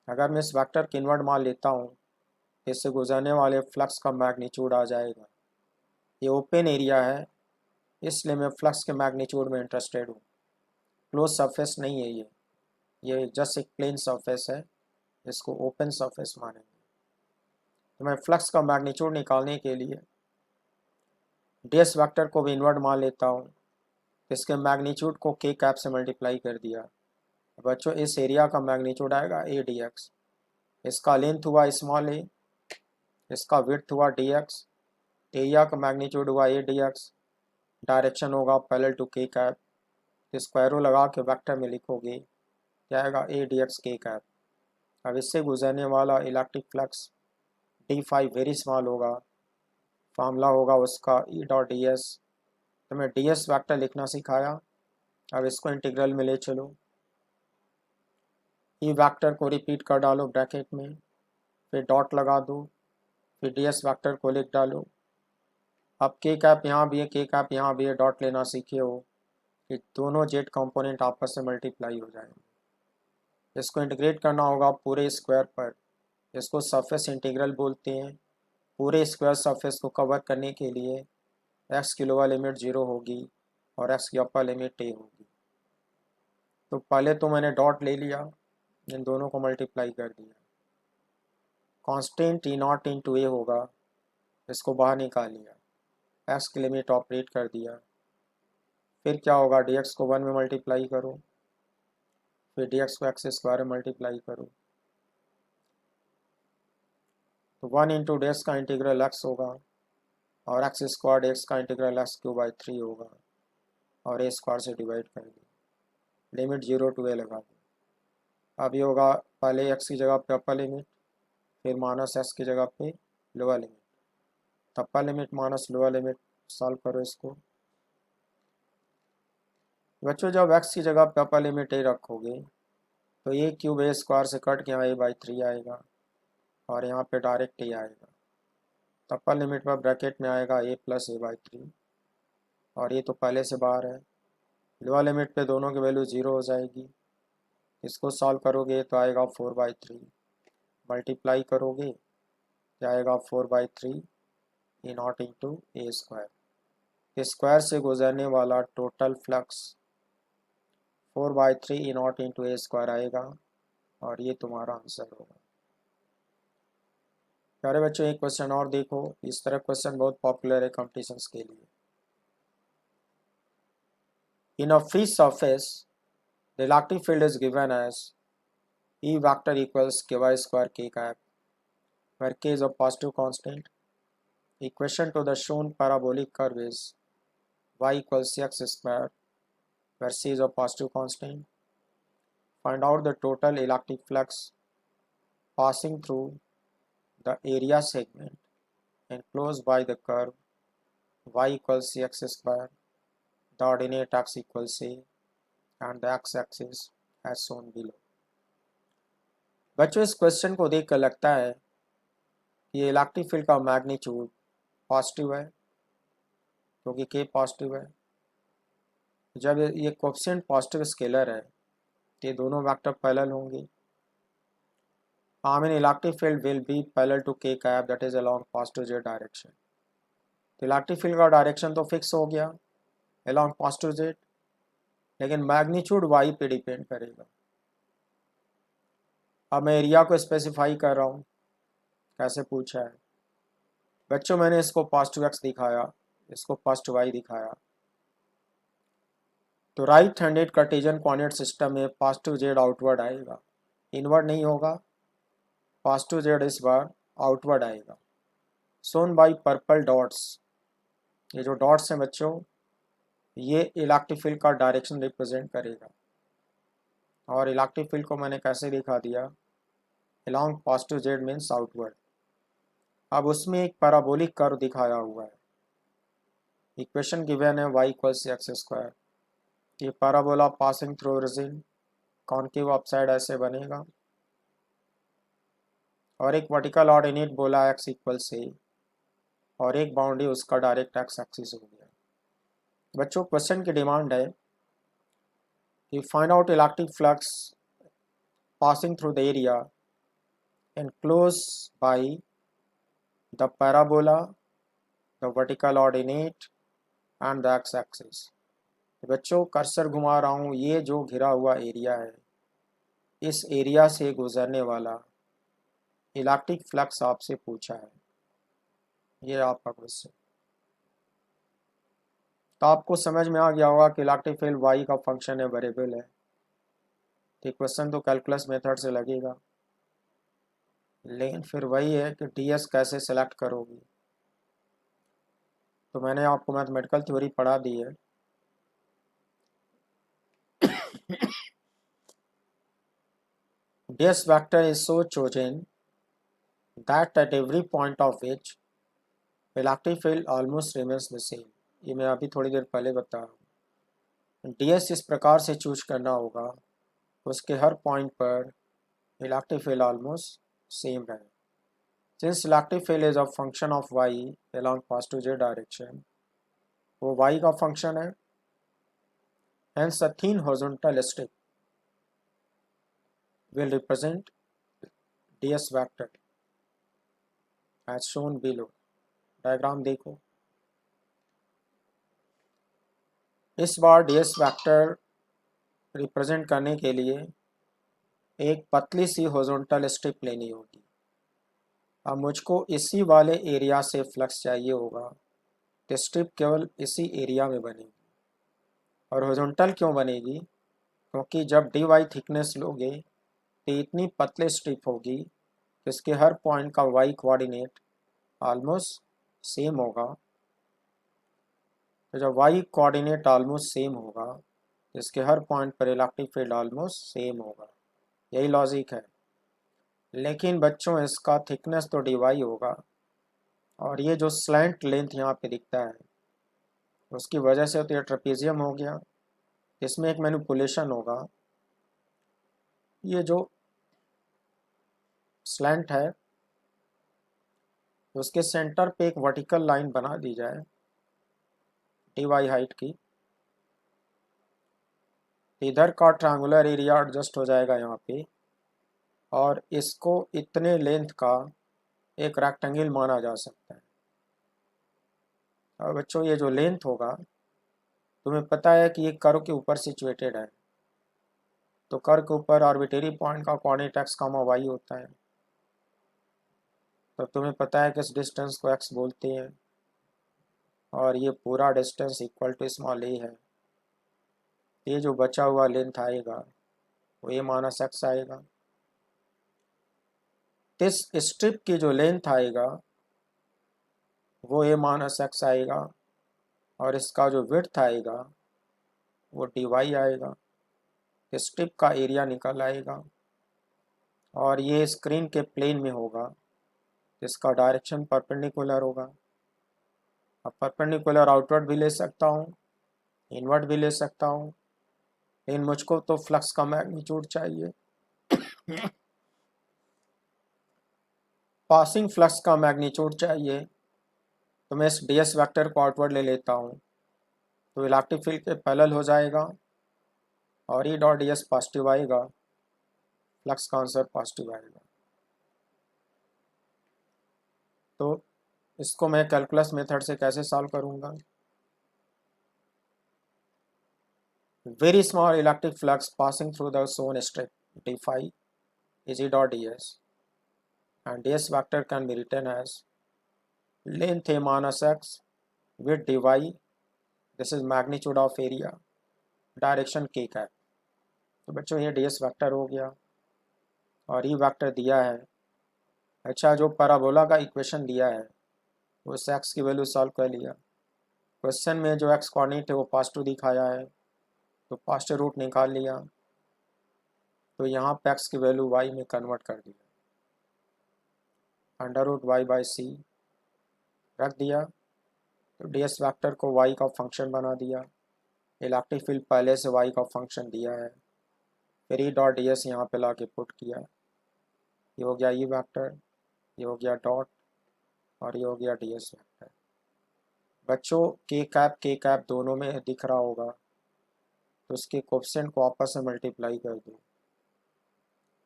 Speaker 1: अगर मैं इस वेक्टर के इनवर्ड मान लेता हूँ तो इससे गुजरने वाले फ्लक्स का मैग्नीट्यूड आ जाएगा। ये ओपन एरिया है, इसलिए मैं फ्लक्स के मैग्नीट्यूड में इंटरेस्टेड हूँ। क्लोज सरफेस नहीं है ये जस्ट एक प्लेन सरफेस है, इसको ओपन सरफेस मानेंगे। तो मैं फ्लक्स का मैग्नीट्यूड निकालने के लिए डी एस वैक्टर को भी इनवर्ड मान लेता हूँ। इसके मैग्नीट्यूड को k कैप से मल्टीप्लाई कर दिया। बच्चों इस एरिया का मैग्नीट्यूड आएगा ए डी एक्स, इसका लेंथ हुआ स्मॉल ए, इसका विड्थ हुआ डी एक्स, एरिया का मैग्नीट्यूड हुआ ए डी एक्स, डायरेक्शन होगा पैरेलल टू k कैप। स्क्वायरो लगा के वेक्टर में लिखोगे क्या आएगा, a d x k cap. अब इससे गुजरने वाला electric flux d phi very small होगा, फार्मूला होगा उसका ई डॉट डी एस। तो मैं डी एस वैक्टर लिखना सिखाया, अब इसको इंटीग्रल में ले चलो। ई वेक्टर को रिपीट कर डालो ब्रैकेट में, फिर डॉट लगा दो, फिर ds वेक्टर को लिख डालो। अब k कैप यहाँ भी है, k कैप यहाँ भी है, डॉट लेना सीखे हो कि दोनों जेड कंपोनेंट आपस में मल्टीप्लाई हो जाएंगे। इसको इंटीग्रेट करना होगा पूरे स्क्वायर पर, इसको सरफेस इंटीग्रल बोलते हैं। पूरे स्क्वायर सरफेस को कवर करने के लिए x की लोअर लिमिट 0 होगी और x की अपर लिमिट a होगी। तो पहले तो मैंने डॉट ले लिया, इन दोनों को मल्टीप्लाई कर दिया, कांस्टेंट E0 इंटू a होगा, इसको बाहर निकाल लिया, x की लिमिट ऑपरेट कर दिया। फिर क्या होगा, dx को 1 में मल्टीप्लाई करो, फिर dx को x स्क्वायर में मल्टीप्लाई करो, तो 1 इंटू dx का इंटीग्रल x होगा और x स्क्वायर dx का इंटीग्रल x क्यूब बाई 3 होगा और a स्क्वायर से डिवाइड कर दिया, लिमिट 0 टू a लगा दी। अब ये होगा पहले x की जगह पे अपर लिमिट, फिर माइनस x की जगह पे lower limit, upper limit minus lower limit, solve करो इसको। बच्चों जब x की जगह पे अपर लिमिट a रखोगे तो a क्यूब a स्क्वायर से कट के यहाँ a बाई 3 आएगा और यहाँ पे डायरेक्ट a आएगा। तो अपर लिमिट पर ब्रैकेट में आएगा a प्लस a बाई 3 और ये तो पहले से बाहर है। लोअर लिमिट पे दोनों की वैल्यू 0 हो जाएगी, इसको सॉल्व करोगे तो आएगा 4 बाई 3, मल्टीप्लाई करोगे क्या आएगा 4 by 3 E0 into a square. Square से गुजरने वाला total flux 4 by 3 E0 into a square आएगा और ये तुम्हारा आंसर होगा। प्यारे बच्चों एक क्वेश्चन और देखो, इस तरह क्वेश्चन बहुत पॉपुलर है कॉम्पिटिशन्स के लिए। In a free surface the electric field is given as E vector equals ky square k cap, where k is a positive constant. Equation to the shown parabolic curve is y equals x square, where c is a positive constant. Find out the total electric flux passing through the area segment enclosed by the curve y equals x square, the ordinate x equals a, and the x-axis as shown below. बच्चों इस क्वेश्चन को देखकर लगता है कि ये इलेक्ट्रिक फील्ड का मैग्नीट्यूड पॉजिटिव है क्योंकि के पॉजिटिव है। जब ये कोएफिशिएंट पॉजिटिव स्केलर है तो ये दोनों वेक्टर पैरेलल होंगे। I mean electric field will be parallel to k cap, that is along positive z direction. तो इलेक्ट्रिक फील्ड का डायरेक्शन तो फिक्स हो गया along positive z, लेकिन मैग्नीट्यूड y पे डिपेंड करेगा। अब मैं एरिया को स्पेसिफाई कर रहा हूँ, कैसे पूछा है बच्चों, मैंने इसको पॉजिटिव x दिखाया, इसको पॉजिटिव y दिखाया। तो right handed Cartesian coordinate system में पॉजिटिव z आउटवर्ड आएगा, इनवर्ड नहीं होगा। पॉजिटिव z इस बार आउटवर्ड आएगा, सोन बाई पर्पल डॉट्स। ये जो डॉट्स हैं बच्चों, ये इलेक्ट्रिक फील्ड का डायरेक्शन रिप्रेजेंट करेगा और इलेक्ट्रिक फील्ड को मैंने कैसे दिखा दिया, along positive z means outward. अब उसमें एक पैराबोलिक कर्व दिखाया हुआ है, इक्वेशन गिवन है y इक्वल्स एक्स स्क्वायर। ये parabola passing through origin, concave upside ऐसे बनेगा और एक वर्टिकल ऑर्डिनेट बोला x इक्वल्स a और एक बाउंड्री उसका डायरेक्ट x एक्सिस हो गया। बच्चों क्वेश्चन की डिमांड है कि find out electric flux passing through the area enclosed by the parabola, the vertical ordinate and the x axis। बच्चों कर्सर घुमा रहा हूँ, ये जो घिरा हुआ एरिया है, इस एरिया से गुजरने वाला इलेक्ट्रिक फ्लक्स आपसे पूछा है, ये आपका क्वेश्चन। तो आपको समझ में आ गया होगा कि इलेक्ट्रिक फील्ड y का फंक्शन है, वेरिएबल है। तो क्वेश्चन तो कैलकुलस मेथड से लगेगा, लेकिन फिर वही है कि ds कैसे सेलेक्ट करोगी। तो मैंने आपको मैथमेटिकल थ्योरी पढ़ा दी है। ds vector is so chosen that at every point of which electric field almost remains the same। ये मैं अभी थोड़ी देर पहले बता रहा हूँ। ds इस प्रकार से चूज करना होगा उसके हर पॉइंट पर इलेक्ट्रिक फील्ड ऑलमोस्ट सेम रहे। Since electric field is a function of y along positive z direction, वो वाई का फंक्शन है, hence a thin horizontal strip will represent ds vector as shown below। Diagram देखो, इस बार ds वेक्टर रिप्रेजेंट करने के लिए एक पतली सी हॉरिजॉन्टल स्ट्रिप लेनी होगी। अब मुझको इसी वाले एरिया से फ्लक्स चाहिए होगा, तो स्ट्रिप केवल इसी एरिया में बनेगी। और हॉरिजॉन्टल क्यों बनेगी? क्योंकि जब dy थिकनेस लोगे तो इतनी पतली स्ट्रिप होगी कि इसके हर पॉइंट का y कोऑर्डिनेट ऑलमोस्ट सेम होगा। तो जब y कोऑर्डिनेट ऑलमोस्ट सेम होगा तो इसके हर पॉइंट पर इलेक्ट्रिक फील्ड ऑलमोस्ट सेम होगा। यही लॉजिक है। लेकिन बच्चों, इसका थिकनेस तो dy होगा, और ये जो स्लैंट लेंथ यहाँ पे दिखता है उसकी वजह से तो ये ट्रेपेजियम हो गया। इसमें एक मैनिपुलेशन होगा, ये जो स्लैंट है उसके सेंटर पे एक वर्टिकल लाइन बना दी जाए dy हाइट की, इधर का ट्रायंगुलर एरिया एडजस्ट हो जाएगा यहाँ पे, और इसको इतने लेंथ का एक रेक्टेंगल माना जा सकता है। और बच्चों, ये जो लेंथ होगा, तुम्हें पता है कि ये कर्व के ऊपर सिचुएटेड है, तो कर्व के ऊपर आर्बिट्रेरी पॉइंट का कोऑर्डिनेट x, y होता है। तो तुम्हें पता है कि इस डिस्टेंस को x बोलते हैं, और ये पूरा distance equal to small a है। ये जो बचा हुआ लेंथ आएगा वो a माइनस x आएगा। इस स्ट्रिप की जो लेंथ आएगा वो a माइनस x आएगा, और इसका जो विड्थ आएगा वो dy आएगा। स्ट्रिप का एरिया निकल आएगा, और ये स्क्रीन के प्लेन में होगा, इसका डायरेक्शन परपेंडिकुलर होगा। अब परपेंडिकुलर आउटवर्ड भी ले सकता हूँ, इनवर्ड भी ले सकता हूँ, लेकिन मुझको तो फ्लक्स का मैग्नीट्यूड चाहिए। पासिंग फ्लक्स का मैग्नीट्यूड चाहिए, तो मैं इस ds वेक्टर को आउटवर्ड ले लेता हूँ, तो इलेक्ट्रिक फील्ड के पैरेलल हो जाएगा, और ई डॉट ds पॉजिटिव आएगा, फ्लक्स का आंसर पॉजिटिव आएगा। तो इसको मैं कैलकुलस मेथड से कैसे सॉल्व करूँगा? Very small electric flux passing through the shown strip d phi is E dot ds, and ds vector can be written as length a minus x with dy, this is magnitude of area, direction k cap. तो बच्चों, ये ds वेक्टर हो गया, और ये वेक्टर दिया है। अच्छा, जो पैराबोला का इक्वेशन दिया है उस x की वैल्यू सॉल्व कर लिया। क्वेश्चन में जो x कोऑर्डिनेट है वो पॉजिटिव दिखाया है, तो पॉजिटिव रूट निकाल लिया, तो यहाँ पे x की वैल्यू y में कन्वर्ट कर दिया, अंडर रूट y बाई सी रख दिया, तो ds वेक्टर को y का फंक्शन बना दिया। इलेक्ट्रिक फील्ड पहले से y का फंक्शन दिया है, फिर ई डॉट ds यहाँ पे ला के पुट किया, ये हो गया ई वेक्टर, ये हो गया डॉट, और ये हो गया ds वेक्टर। बच्चों, के कैप दोनों में दिख रहा होगा, तो उसके कोफिशिएंट को आपस में मल्टीप्लाई कर दो,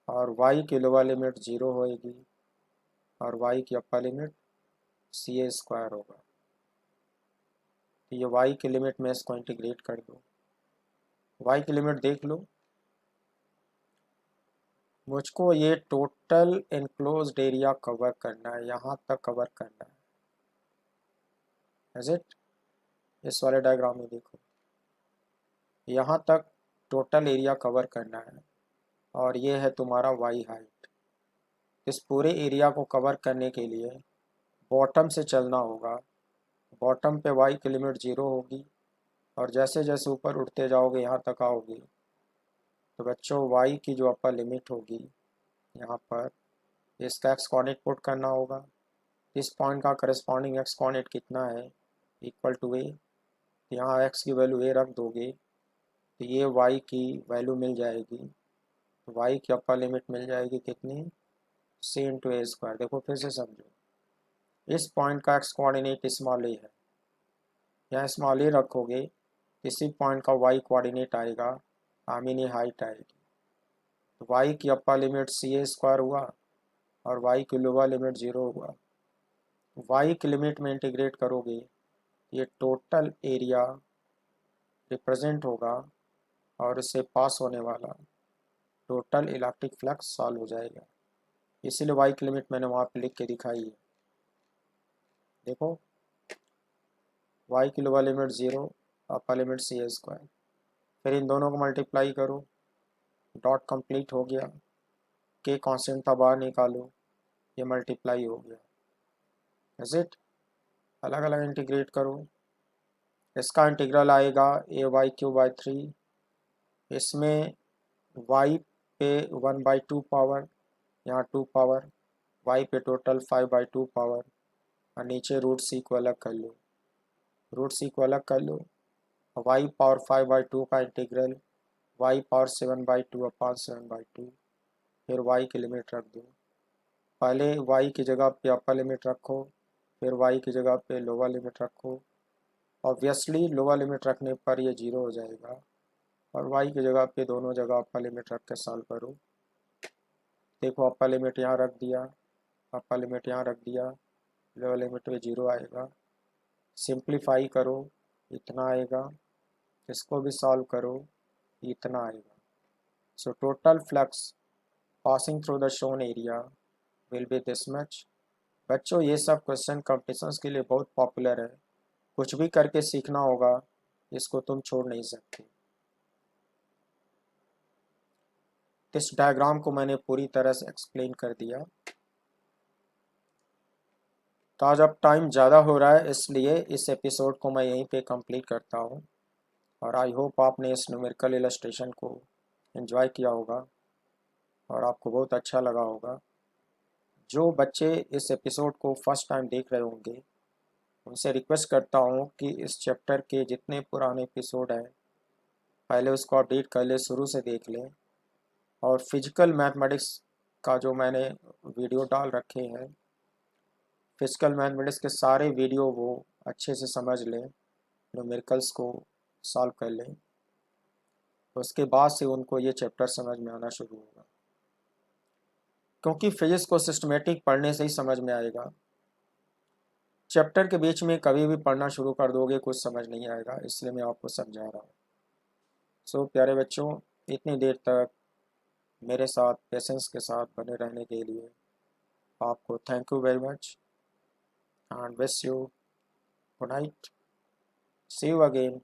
Speaker 1: और y की लोअर लिमिट 0 होएगी, और y की अपर लिमिट सी स्क्वायर होगा। तो ये y की लिमिट में इसको इंटीग्रेट कर दो। y की लिमिट देख लो, मुझको ये टोटल एनक्लोज्ड एरिया कवर करना है, यहाँ तक कवर करना है। Is it? इस वाले डायग्राम में देखो, यहाँ तक टोटल एरिया कवर करना है, और ये है तुम्हारा y हाइट। इस पूरे एरिया को कवर करने के लिए बॉटम से चलना होगा। बॉटम पे y की लिमिट 0 होगी, और जैसे जैसे ऊपर उठते जाओगे यहाँ तक आओगे, तो बच्चों y की जो अपर लिमिट होगी यहाँ पर, इसका x कोऑर्डिनेट पुट करना होगा। इस पॉइंट का करस्पॉन्डिंग x कोऑर्डिनेट कितना है, इक्वल टू a। यहाँ x की वैल्यू a रख दोगे तो ये y की वैल्यू मिल जाएगी, तो वाई की अपर लिमिट मिल जाएगी कितनी, सी इंटू ए स्क्वायर। देखो फिर से समझो, इस पॉइंट का एक्स कोऑर्डिनेट स्मॉल ए है, यहाँ स्मॉल ए रखोगे, किसी पॉइंट का वाई कोऑर्डिनेट आएगा, आमीनी हाइट आएगी। तो वाई की अपर लिमिट सी ए स्क्वायर हुआ और वाई की लोअर लिमिट 0 हुआ। वाई की लिमिट में इंटीग्रेट करोगे, ये टोटल एरिया रिप्रेजेंट होगा और इससे पास होने वाला टोटल इलेक्ट्रिक फ्लक्स सॉल्व हो जाएगा। इसीलिए वाई की लिमिट मैंने वहाँ पे लिख के दिखाई है। देखो वाई की लोअर लिमिट 0, अपर लिमिट सी ए स्क्वायर, फिर इन दोनों को मल्टीप्लाई करो, डॉट कंप्लीट हो गया, के कांस्टेंट था बाहर निकालो, ये मल्टीप्लाई हो गया। Is it? अलग अलग इंटीग्रेट करो, इसका इंटीग्रल आएगा ए वाई क्यू बाई 3, इसमें वाई पे 1/2 पावर, यहाँ 2 पावर, वाई पे टोटल 5/2 पावर, और नीचे रूट सी को अलग कर लो, रूट सी को अलग कर लो, वाई पावर 5/2 का इंटीग्रल वाई पावर 7/2 अपॉन 7/2, फिर वाई की लिमिट रख दो। पहले वाई की जगह पे अपर लिमिट रखो, फिर वाई की जगह पे लोअर लिमिट रखो। ऑब्वियसली लोअर लिमिट रखने पर ये 0 हो जाएगा, और वाई की जगह पे दोनों जगह अपर लिमिट रख के सॉल्व करो। देखो अपर लिमिट यहाँ रख दिया, अपर लिमिट यहाँ रख दिया, लोअर लिमिट में 0 आएगा। सिंप्लीफाई करो, इतना आएगा, इसको भी सॉल्व करो, इतना आएगा। So total flux passing through the shown area will be this much. बच्चों ये सब क्वेश्चन कॉम्पिटिशन्स के लिए बहुत पॉपुलर है, कुछ भी करके सीखना होगा, इसको तुम छोड़ नहीं सकते। इस डायग्राम को मैंने पूरी तरह से एक्सप्लेन कर दिया। तो आज अब टाइम ज़्यादा हो रहा है, इसलिए इस एपिसोड को मैं यहीं पे कंप्लीट करता हूँ, और आई होप आपने इस न्यूमेरिकल इलस्ट्रेशन को एंजॉय किया होगा और आपको बहुत अच्छा लगा होगा। जो बच्चे इस एपिसोड को फर्स्ट टाइम देख रहे होंगे, उनसे रिक्वेस्ट करता हूँ कि इस चैप्टर के जितने पुराने एपिसोड हैं पहले उसको अपडेट कर ले, शुरू से देख लें, और फिजिकल मैथमेटिक्स का जो मैंने वीडियो डाल रखे हैं, फिजिकल मैथमेटिक्स के सारे वीडियो वो अच्छे से समझ लें, न्यूमेरिकल्स को सॉल्व कर लें, तो उसके बाद से उनको ये चैप्टर समझ में आना शुरू होगा। क्योंकि फिजिक्स को सिस्टमेटिक पढ़ने से ही समझ में आएगा, चैप्टर के बीच में कभी भी पढ़ना शुरू कर दोगे कुछ समझ नहीं आएगा, इसलिए मैं आपको समझा रहा हूँ। सो प्यारे बच्चों, इतनी देर तक मेरे साथ पेशेंस के साथ बने रहने के लिए आपको thank you very much, and wish you good night, see you again